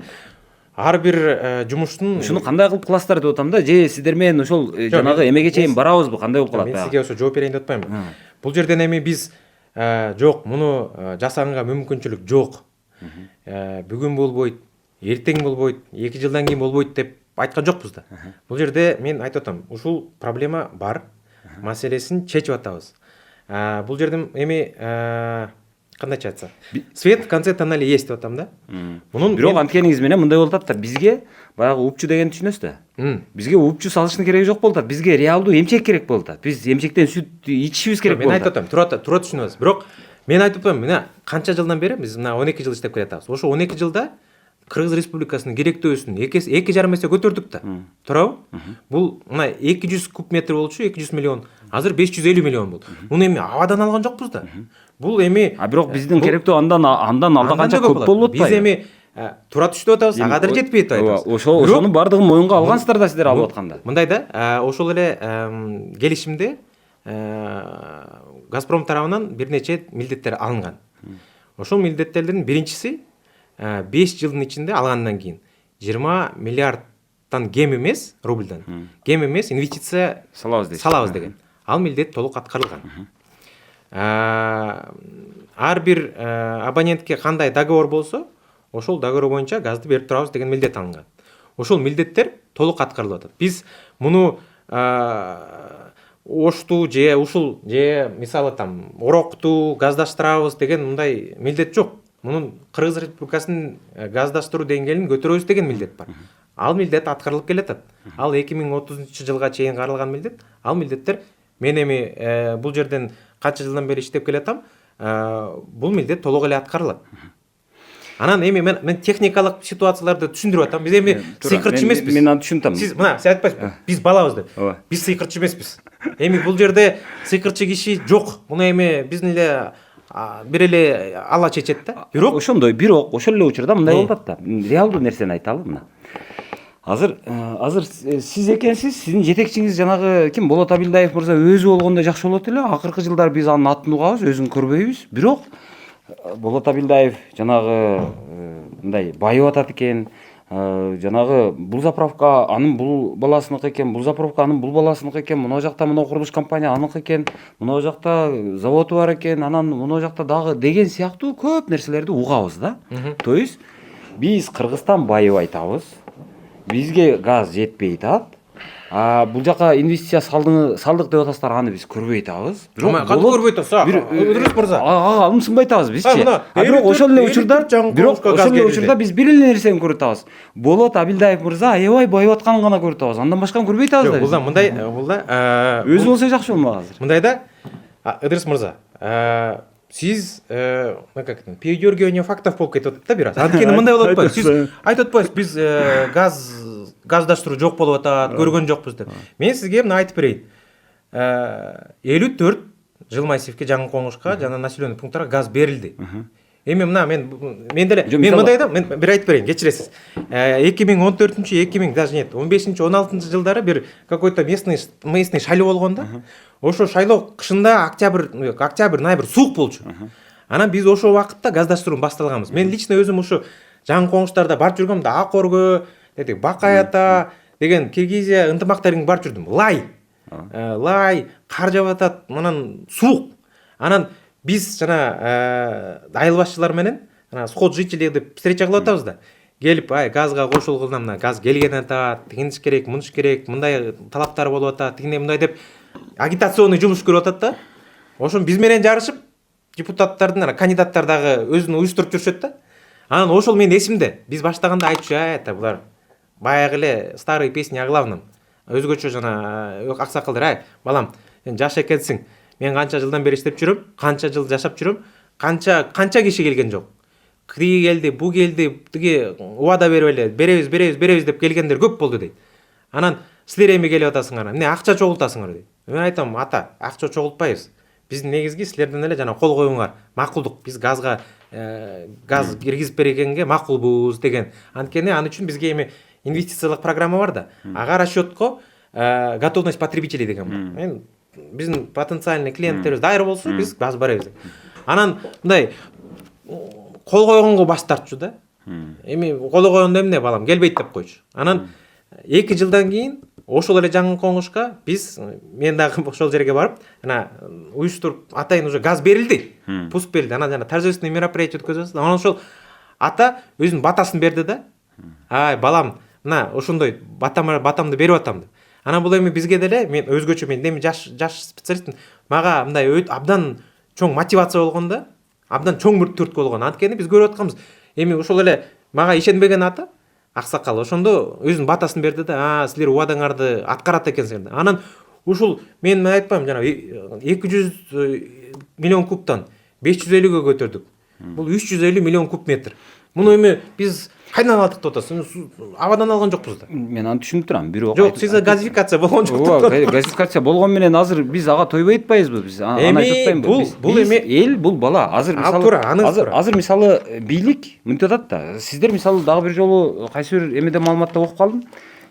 Ар бир жумуштун Ушуну кандай кылып кыласыздар деп атам да. Же сиздер менен ошол жанагы эмеге чейин барабызбы, кандай болуп калат? Мен сизге ошо жооп берейин деп атпаймынбы. Бул жерден эми биз жок, муну жасаганга мүмкүнчүлүк жок. Бүгүн болбойт, эртең болбойт, 2 жылдан кийин болбойт деп айткан жокпуз да. Бул жерде мен айтып атам, ушул проблема бар, маселесин чечип атабыз. Бул жерден эми кандайча айтсак, свет в конце тоннеля есть деп атам да. Мунун Бирок анткениңиз менен мындай болуп атат да, бизге баягы упчу дегенди түшүнөсүз да. Бизге упчу салыштын кереги жок болуп атат. Бизге реалдуу эмчек керек болуп атат. Биз эмчектен сүт ичишибиз керек болуп мен атат. айтып атам, тура түшүнөбүз. Бирок мен айтып атам, мына канча жылдан бери биз мына 12 жыл иштеп келатабыз. Ошо 12 жылда Кыргыз Республикасынын керектөөсүн 2,5 эсе көтөрдүк да. Туурабы? Бул мына 200 куб метр болчу, 200 миллион. Азыр 550 миллион болду. Муну эми абадан алган жокпуз да. Бул эми Бирок биздин керектөө андан алда канча көп болуп атпайбы? Биз эми тура түштүп атабыз, ага деле жетпей атабыз. Ошонун бардыгын моюнга алгансыздар да сиздер алып атканда. Мындай да, ошол эле келишимде Газпром тарабынан бир нече милдеттер алынган. Ошол милдеттердин биринчиси 5 жылдын ичинде алгандан кийин 20 миллиардтан кем эмес рубльдан, кем эмес инвестиция салабыз деген. Ал милдет толук аткарылган. Ар бир абонентке кандай договор болсо, ошол договор боюнча газды берип турабыз деген милдет алынган. Ошол милдеттер толук аткарылып атат. Биз муну ошту же ушул же мисалы там орокту газдаштырабыз деген мындай милдет жок. Мунун Кыргыз Республикасынын газдаштыруу деңгээлин көтөрөбүз деген милдет бар. Ал милдет аткарылып келатат. Ал 2030 жылга чейин каралган милдет. Ал милдеттер мен эми бул жерден канча жылдан бери иштеп келатам, бул милдет толук эле аткарылат. Анан эми мен техникалык ситуацияларды түшүндүрүп атам. Биз эми сыйкырчы эмеспиз. Мен аны түшүнтам. Сиз мына сиз айтпайсызбы? Биз балабыз деп. Биз сыйкырчы эмеспиз. Эми бул жерде сыйкырчы киши жок. Муну эми биздин эле бир эле Алла чечет да. Бирок ошол эле учурда мындай болуп атат да. Реалдуу нерсени айталы мына. Азыр сиз экенсиз, сиздин жетекчиңиз жанагы ким Болот Абилдаев мырза өзү болгондо жакшы болот эле. Акыркы жылдар биз анын атын угабыз, өзүн көрбөйбүз. Бирок Болот Абилдаев жанагы мындай байып атат экен. Жанагы бул заправка анын бул баласыныкы экен, бул заправка анын бул баласыныкы экен, мына жакта мына курулуш компания аныкы экен, мына жакта заводу бар экен, анан мына жакта дагы деген сыяктуу көп нерселерди угабыз да. То есть биз Кыргызстан байып айтабыз. Бизге газ жетпей атат. Бул жака инвестиция салдык деп атасыздар, аны биз көрбөй атабыз. Бирок кантип көрбөй атасыз? Өдүрүс мырза. Алым сынбай атабыз бизчи. Бирок ошол эле учурда биз бир эле нерсени көрүп атабыз. Болот Абилдаев мырза аябай байып атканын гана көрүп атабыз. Андан башканы көрбөй атабыз да. Бул да мындай, өзү болсо жакшы болмок азыр. Мындай да, Ыдырыс мырза, сиз передергивание фактов болуп кетип атат да бир аз. Анткени мындай болуп атпайбы? Сиз айтып атпайсыз, биз газдаштыруу жок болуп атат, көргөн жокпуз деп. Мен сизге мына айтып берейин. 54 Жылмайсиевке, жаңы Коңушка жана населенный пункттарга газ берилди. Эми мына мен мындай да, мен бир айтып берейин, кечиресиз. 2014-2000 даже нет, 15-16 жылдары бир какой-то местный шайлоо болгон да. Ошо шайлоо кышында октябрь, ноябрь суук болчу. Анан биз ошол убакытта газдаштыруу башталганбыз. Мен лично өзүм ошо жаңы Коңуштарда барып жүргөм да, Ак Орго, Бакай ата деген Киргизия ынтымактарына барып жүрдүм. Лай, кар жаап атат, анан суук. Анан биз жана айыл башчылар менен сход жителей деп встреча кылып атабыз да. Келип, газга кошулгунда мына газ келген атат, тигиниш керек, мунуш керек, мындай талаптар болуп атат, тигине мындай деп агитационный жумуш көрүп атат да. Ошон биз менен жарышып депутаттардын, кандидаттар дагы өзүн уюштуруп жүрүшөт да. Анан ошол менин эсимде. Биз баштаганда айтчу, это булар баягы эле старый песни о главном. Өзгөчө жана аксакалдар, балам, сен жаш экенсиң. Мен канча жылдан бери иштеп жүрөм, канча жыл жашап жүрөм, канча киши келген жок. Тиги келди, бу келди, тиги убада берип эле, беребиз деп келгендер көп болду дейт. Анан силер эми келип атасыңар, эмне акча чогултасыңар дейт. Мен айтам, ата, акча чогултпайбыз. Биздин негизги силерден эле жана кол коюңар. Макулдук, биз газ киргизип бергенге макулбуз деген. Анткени ал үчүн бизге эми инвестициялык программа бар да. Ага расчетко готовность потребителей деген бар. Биздин потенциальный клиенттерибиз дайыр болсо, биз газ беребиз. Анан мындай кол койгонго баш тартчу да. Эми кол койгондо эмне, балам, келбейт деп койчу. Анан 2 жылдан кийин ошол эле жаңы коңушка мен дагы ошол жерге барып, ана уюштуруп, атайын уже газ берилди. Пуск берилди. Анан жана торжественный мероприятие өткөзөбүз. Анан ошол ата өзүнүн батасын берди да. Ай, балам, мына ошондой батамды берип атам деп. Анан бул эми бизге деле, мен өзгөчө, мен эми жаш специалистмин. Мага мындай абдан чоң мотивация болгон да. Абдан чоң бір түрткө болгон. Анткени биз көрүп атканбыз. Эми ошол эле мага ишенбеген ата, аксакал, ошондо өзүнүн батасын берди да. Силер убадаңарды аткарат экенсиңер. Анан ушул мен айтпайм, жана 200 миллион кубтан 550гө көтөрдүк. Бул 350 миллион куб метр. Муну эми биз кайдан алдык деп атасыз? Абадан алган жокпуз да. Мен аны түшүнүп турам. Бирок жок, сизде газификация болгон жок. Ооба, газификация болгон менен азыр биз ага тойбой атпайбызбы? Биз аны айтып атпаймынбы? Бул эми эл, бул бала. Азыр мисалы бийлик мынтип атат да. Сиздер мисалы дагы бир жолу кайсы бир эмеде маалыматта окуп калдым.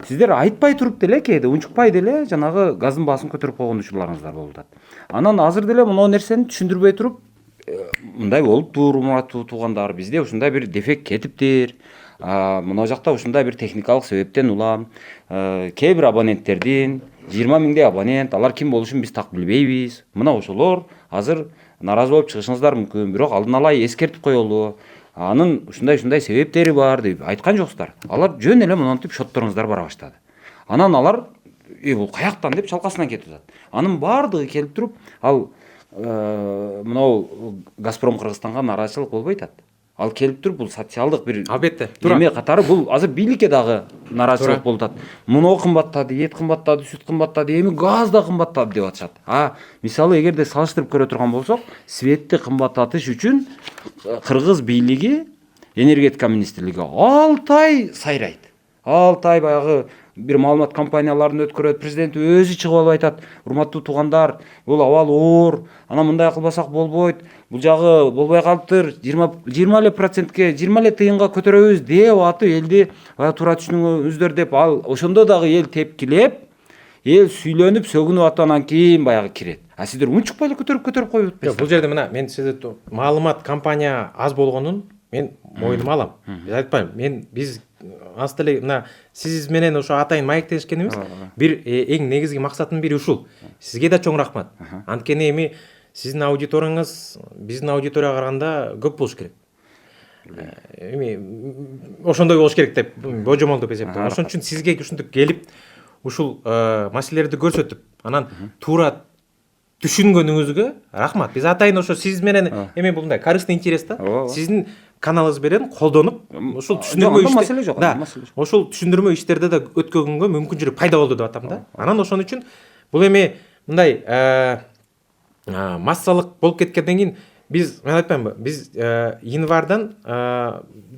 Сиздер айтпай туруп деле, кээде унчукпай деле жанагы газдын баасын көтөрүп койгон учурларыңыздар болуп атат. Анан азыр деле мына нерсени түшүндүрбөй туруп, мындай болуптур, урматтуу туугандар, бизде ушундай бир дефект кетиптир. Мына жакта ушундай бир техникалык себептен улам. Кээ бир абоненттердин 20 миңдей абонент, алар ким болушун биз так билбейбиз. Мына ошолор азыр наразы болуп чыгышыңыздар мүмкүн, бирок алдын ала эскертип коелу. Анын ушундай себептери бар деп айткан жоксуздар. Алар жөн эле монтип шотторуңуздар бара баштады. Анан алар бул каяктан деп чалкасынан кетип атат. Анын баардыгы келип туруп, ал мынау Газпром Кыргызстанга нааразычылык болбой атат. Ал келип туруп, бул социалдык бир албетте эме катары, бул азыр бийликке дагы нааразычылык болуп атат. Муну кымбаттады, эт кымбаттады, сүт кымбаттады, эми газ да кымбаттады деп атышат. Мисалы эгерде салыштырып көрө турган болсок, светти кымбаттатыш үчүн Кыргыз бийлиги, энергетика министрлиги 6 ай сайрайт. 6 ай баягы бир маалымат компанияларын өткөрөт, президент өзү чыгып алып айтат: урматтуу туугандар, бул абал оор, анан мындай кылбасак болбойт, бул жагы болбой калыптыр, 20% 20 тыйынга көтөрөбүз деп атып элди туура түшүнүңүздөр деп, ал ошондо дагы эл тепкилеп, эл сүйлөнүп, сөгүнүп атанан кийин баягы кирет. Сиздер унчукпай эле көтөрүп коюп атпайсыздар? Жок, бул жерде мына мен сизде маалымат компания аз болгонун мен мойнума алам. Биз айтпайм. Биз аз деле мына сиз менен ошо атайын маектешкенибиз бир эң негизги максатым бири ушул. Сизге да чоң рахмат. Анткени эми сиздин аудиторияңыз биздин аудиторияга караганда көп болуш керек. Эми ошондой болуш керек деп божомол деп эсептейм. Ошон үчүн сизге ушинтип келип ушул маселелерди көрсөтүп, анан туура түшүнгөнүңүзгө рахмат. Биз атайын ошо сиз менен эми бул мындай корыстный интерес да. Сиздин каналыңыз менен колдонуп, ушул түшүндүрмө иштерди да өткөгөнгө мүмкүнчүлүк пайда болду деп атам да. Анан ошон үчүн бул эми мындай массалык болуп кеткенден кийин мен айтпаймынбы, биз январдан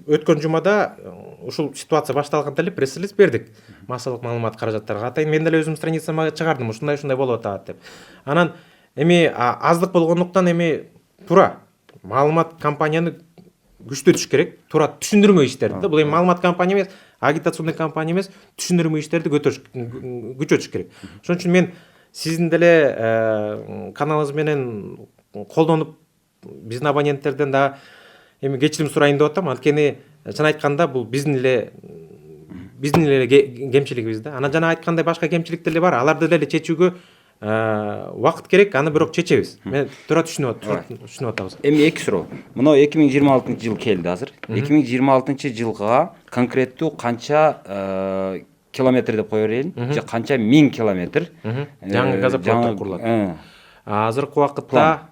өткөн жумада ушул ситуация башталганда эле пресс-релиз бердик. Массалык маалымат каражаттарга атайын мен деле өзүм страницама чыгардым, ушундай болуп атат деп. Анан эми аздык болгондуктан эми туура маалымат компанияны күчтөтүш керек, туура түшүндүрмө иштерди да. Бул эми маалымат компания эмес, агитационный компания эмес, түшүндүрмө иштерди күчөтүш керек. Ошон үчүн мен сиздин деле каналыңыз менен колдонуп, биздин абоненттерден да эми кечирим сурайын деп атам. Анткени чын айтканда бул биздин эле кемчилигибиз да. Анан жана айткандай башка кемчиликтер деле бар. Аларды деле чечүүгө убакыт керек, аны бирок чечебиз. Мен туура түшүнүп атабыз. Эми эки суроо. Мына 2026 жыл келди азыр. 2026 жылга конкреттүү канча километр деп кое берейин, же канча 1000 километр жаңы газопроводдор курулат. азыркы убакытта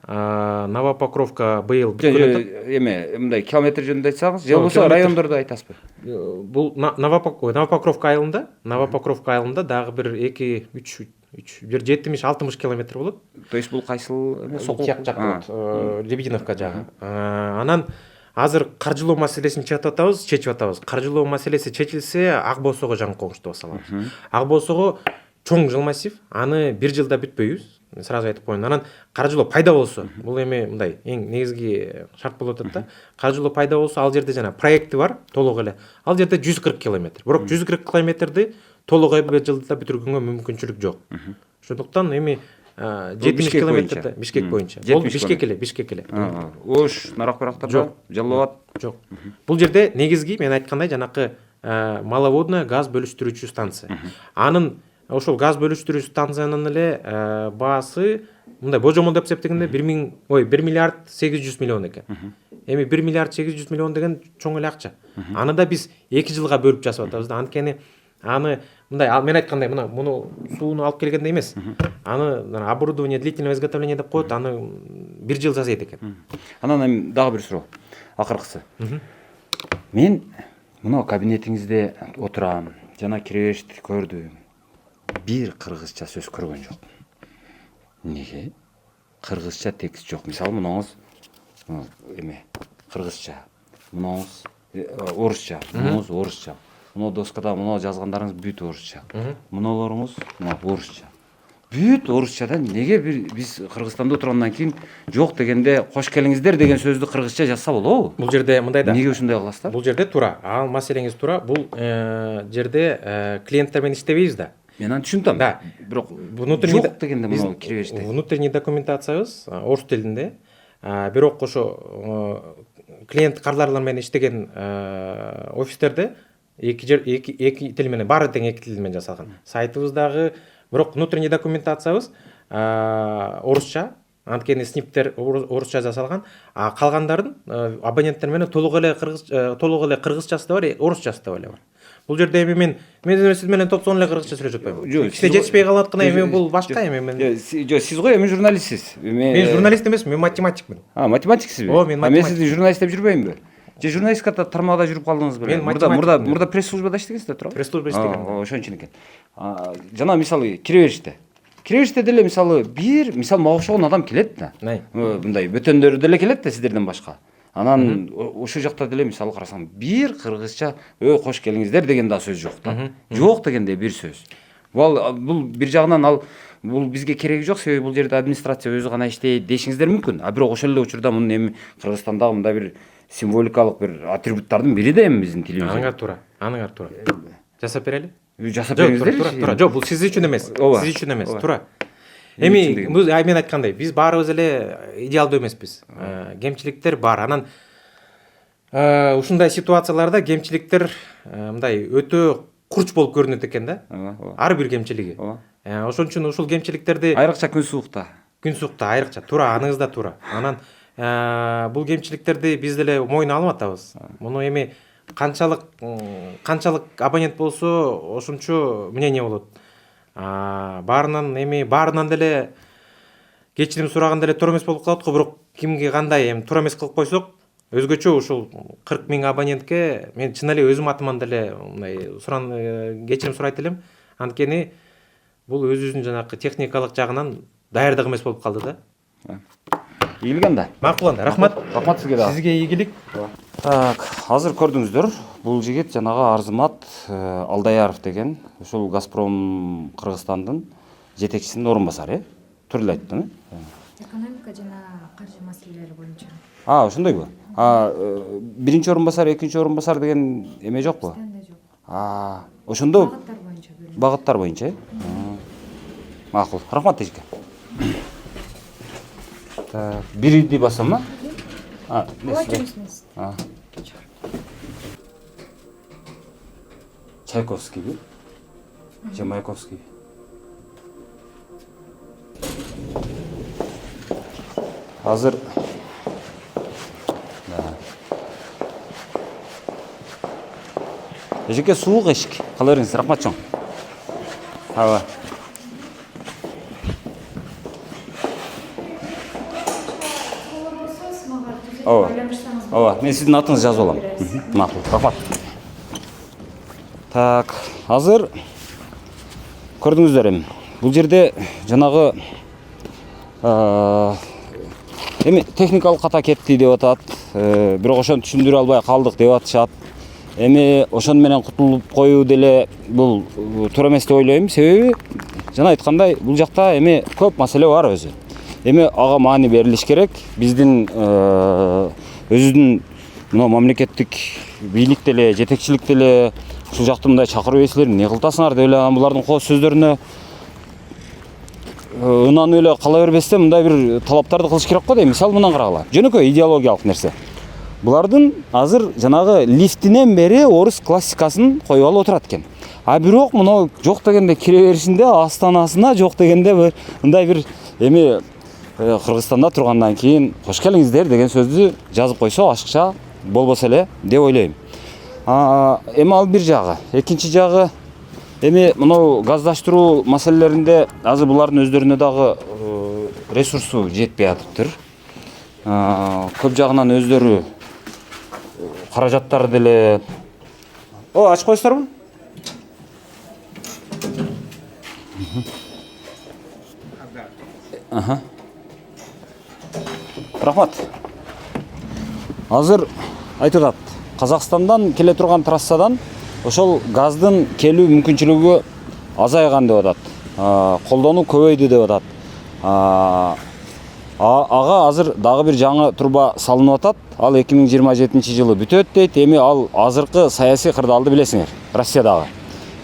Новопокровка быйыл бүткөн атат. эме мындай километр жөнүндө айтсаңыз, же болбосо километр. райондорду айтасызбы? Бул Новопокровка айылында дагы бир 2-3 бир 70-60 километр болот. То есть бул кайсыл эме Тияк жак болот, Лебединовка жагы. Анан азыр каржылоо маселесин чечип атабыз. Каржылоо маселеси чечилсе, Ак Боосого жаңы коңуштуп салабыз. Ак Боосого чоң жыл массив, аны бир жылда бүтпөйбүз. Сразу айтып коеюн. Анан каржылоо пайда болсо, бул эми мындай эң негизги шарт болуп атат да. Каржылоо пайда болсо, ал жерде жана проекти бар, толук эле. Ал жерде 140 километр. Бирок 140 километрди толук бир жылда бүтүргөнгө мүмкүнчүлүк жок. Ошондуктан эми 70 километрде Бишкек боюнча. Бул Бишкек эле. Ош, нарак-барактарда Жалал Абад Жок. Бул жерде негизги мен айткандай жанакы маловодная газ бөлүштүрүүчү станция. Анын ошол газ бөлүштүрүү станциянын эле баасы мындай божомолдоп эсептегенде 1 миллиард 800 миллион экен. Эми 1 миллиард 800 миллион деген чоң эле акча. Аны да биз 2 жылга бөлүп жасап атабыз да. Анткени аны мындай мен айткандай муну сууну алып келгенде эмес. Аны оборудование длительного изготовления деп коет, аны 1 жыл жасайт экен. Анан эми дагы бир суроо. Акыркысы. Мен мына кабинетиңизде отурам, жана киребешти көрдүм. Бир кыргызча сөз көргөн жок. Неге? Кыргызча текст жок. Мисалы мынаңыз эме кыргызча, мынаңыз орусча, мынаңыз орусча. Мына доскада мына жазгандарыңыз бүт орусча. Мыналарыңыз орусча. Бүт орусчадан неге биз Кыргызстанда отургандан кийин жок дегенде кош келиңиздер деген сөздү кыргызча жазса болобу? Бул жерде мындай да. Неге ушундай кыласыздар? Бул жерде туура. Ал маселеңиз туура. Бул жерде клиенттер менен иштебейбиз да. Мен аны түшүнтөм. Да. Бирок Внутренний жок дегенде мына киребешти. Внутренний документациябыз орус тилинде. Бирок ошо клиент кардарлар менен иштеген офистерде эки тил менен, баары тең эки тил менен жасалган. Сайтыбыздагы бирок внутренний документациябыз орусча, анткени сниптер орусча жасалган, а калгандарын абоненттер менен толук эле кыргызчасы да бар, орусчасы да бар. Бул жерде эми мен сиз менен топтон эле кыргызча сүйлөшүп атпаймынбы? Сизде жетишпей калат кына эми бул башка эми мен. Жок, сиз го эми журналистсиз. Мен журналист эмесмин, мен математикмин. Математиксизби? Мен Мен сизди журналист деп жүрбөймүнбү? Же журналистикада тармагда жүрүп калдыңызбы? Мен математик. Мурда пресс-службада иштегенсизби, туура? Пресс-службада иштегем. Ошон үчүн экен. Жана мисалы киребеште деле мисалы мага окшогон адам келет да. Мындай бөтөндөр деле келет да сиздерден башка. Анан ошол жакта деле мисалы карасаң бир кыргызча кош келиңиздер деген да сөз жок да. Жок дегенде бир сөз. Бул бир жагынан бул бизге кереги жок, себеби бул жерде администрация өзү гана иштейт дешиңиздер мүмкүн. А бирок ошол эле учурда мунун эми Кыргызстандагы мындай бир символикалык бир атрибуттардын бири да эми биздин тилибиз. Аныңар туура. Жасап берели? Жасап бериңиздер. Туура. Жок, бул сиз үчүн эмес. Туура. Эми мен айткандай, биз баарыбыз эле идеалдуу эмеспиз. Кемчиликтер бар. Анан ушундай ситуацияларда кемчиликтер мындай өтө курч болуп көрүнөт экен да. Ар бир кемчилиги. Ошон үчүн ушул кемчиликтерди айрыкча күн суукта айрыкча туура, аныңыз да туура. Анан бул кемчиликтерди биз деле мойнуна алып атабыз. Муну эми канчалык абонент болсо ошончо мнение болот. Баарынан деле кечирим сураган деле туура эмес болуп калат го, бирок кимге кандай эми туура эмес кылып койсок, өзгөчө ушул 40 000 абонентке мен чын эле өзүм атыман деле мындай кечирим сурайт элем. Анткени бул өзүбүздүн жанакы техникалык жагынан даярдык эмес болуп калды да. Ийгилик анда. Макул анда, рахмат. Рахмат сизге да. Сизге ийгилик. Так, азыр көрдүңүздөр. Бул жигит жанагы Арзымат Алдаяров деген, ушул Газпром Кыргызстандын жетекчисинин орун басары, туура эле айттым, Экономика жана каржы маселелери боюнча. Ошондойбу? Биринчи орун басар, экинчи орун басар деген эме жокпу? Жок. Ошондо Багыттар боюнча бөлүнөт. багыттар боюнча. Макул. Рахмат эжеке. Так, бирди басамбы? Чайковскийби? Же Маяковский? Азыр эжеке суук эшик. Кала бериңиз, рахмат чоң. ооба. Байланыштырсаңыз Ооба, мен сиздин атыңызды жазып алам. Макул, рахмат. Так, азыр көрдүңүздөр эми. Бул жерде жанагы эми техникалык ката кетти деп атат. Бирок ошону түшүндүрө албай калдык деп атышат. Эми ошону менен кутулуп коюу деле бул туура эмес деп ойлойм. Себеби жана айткандай бул жакта эми көп маселе бар өзү. Эми ага маани берилиш керек. Биздин өзүнүн мына мамлекеттик бийлик деле, жетекчилик деле ушул жакта мындай чакыруу эсилер эмне кылтасыңар деп эле булардын кооз сөздөрүнө ынанып эле кала бербестен мындай бир талаптарды кылыш керек го дейм. Мисалы мындан карагыла. Жөнөкөй идеологиялык нерсе. Булардын азыр жанагы лифтинен бери орус классикасын коюп алып отурат экен. А бирок мына жок дегенде кире беришинде астанасына жок дегенде мындай бир эми Кыргызстанда тургандан кийин кош келиңиздер деген сөздү жазып койсо ашыкча болбосо эле деп ойлойм. Эми ал бир жагы. Экинчи жагы эми мынау газдаштыруу маселелеринде азыр булардын өздөрүнө дагы ресурсу жетпей атыптыр. Көп жагынан өздөрү каражаттары деле ачып коесуздарбы? Рахмат. Азыр айтып атат. Казакстандан келе турган трассадан ошол газдын келүү мүмкүнчүлүгү азайган деп атат. Колдонуу көбөйдү деп атат. Ага азыр дагы бир жаңы труба салынып атат. Ал 2027 жылы бүтөт дейт. Эми ал азыркы саясий кырдаалды билесиңер, Россиядагы.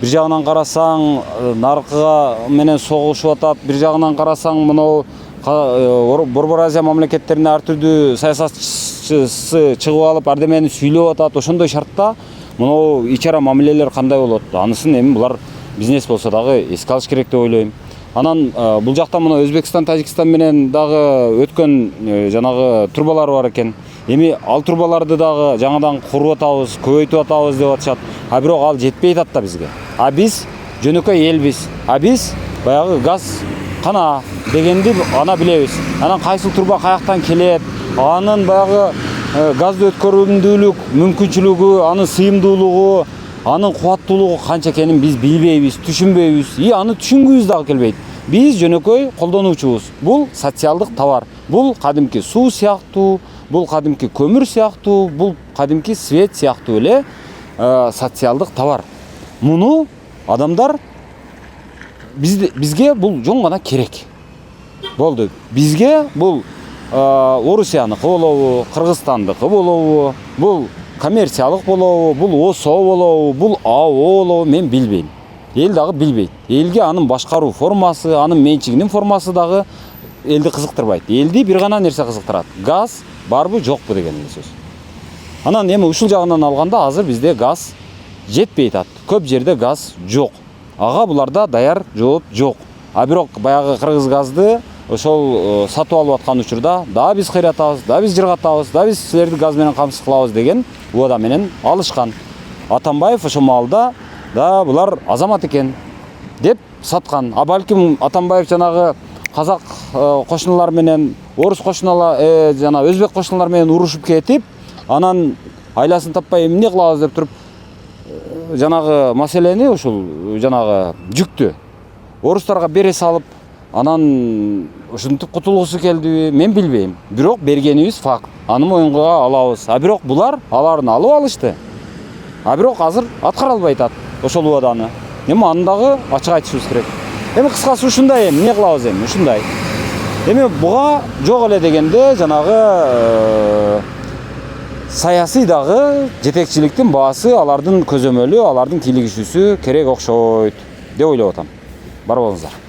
Бир жагынан карасаң, наркыга менен согушуп атат. Бир жагынан карасаң, мынау Борбор Азия мамлекеттерине ар түрдүү саясатчысы чыгып алып, ардемени сүйлөп атат. Ошондой шартта мынау ичара мамилелер кандай болот? Анысын эми булар бизнес болсо дагы эске алыш керек деп ойлойм. Анан бул жакта мына Өзбекстан, Тажикстан менен дагы өткөн жанагы трубалар бар экен. Эми ал трубаларды дагы жаңадан куруп атабыз, көбөйтүп атабыз деп атышат. А бирок ал жетпей атат да бизге. А биз жөнөкөй элбиз. А биз баягы газ кана дегенди ана билебиз. Анан кайсыл труба каяктан келет, анын баягы газды өткөрүмдүүлүк мүмкүнчүлүгү, анын сыйымдуулугу, анын кубаттуулугу канча экенин биз билбейбиз, түшүнбөйбүз. Аны түшүнгүбүз дагы келбейт. Биз жөнөкөй колдонуучубуз. Бул социалдык товар. Бул кадимки суу сыяктуу, бул кадимки көмүр сыяктуу, бул кадимки свет сыяктуу эле социалдык товар. Муну адамдар бизге бул жөн гана керек. Болду. Бизге бул Орусияныкы болобу, Кыргызстандыкы болобу, бул коммерциялык болобу, бул ОСО болобу, бул АО болобу, мен билбейм. Эл дагы билбейт. Элге анын башкаруу формасы, анын менчигинин формасы дагы элди кызыктырбайт. Элди бир гана нерсе кызыктырат. Газ барбы, жокпу деген сөз. Анан эми ушул жагынан алганда азыр бизде газ жетпей атат. Көп жерде газ жок. Ага буларда даяр жооп жок. А бирок баягы кыргыз газды ошол сатып алып аткан учурда да биз кыйратабыз, да биз жыргатабыз, да биз силерди газ менен камсыз кылабыз деген уада менен алышкан. Атамбаев ошол маалда да булар азамат экен деп саткан. А балким Атамбаев жанагы казак кошуналар менен, орус кошуналар, жана өзбек кошуналар менен урушуп кетип, анан айласын таппай эмне кылабыз деп туруп жанагы маселени ушул жанагы жүктү орустарга бере салып, анан ушинтип кутулгусу келдиби, мен билбейм. Бирок бергенибиз факт. Аны моюнга алабыз. А бирок булар аларын алып алышты. А бирок азыр аткара албай атат ошол уаданы. Эми аны дагы ачык айтышыбыз керек. Эми кыскасы ушундай, эмне кылабыз эми ушундай. Эми буга жок эле дегенде жанагы саясий дагы жетекчиликтин баасы, алардын көзөмөлү, алардын кийлигишүүсү керек окшойт деп ойлоп атам. Бар болуңуздар.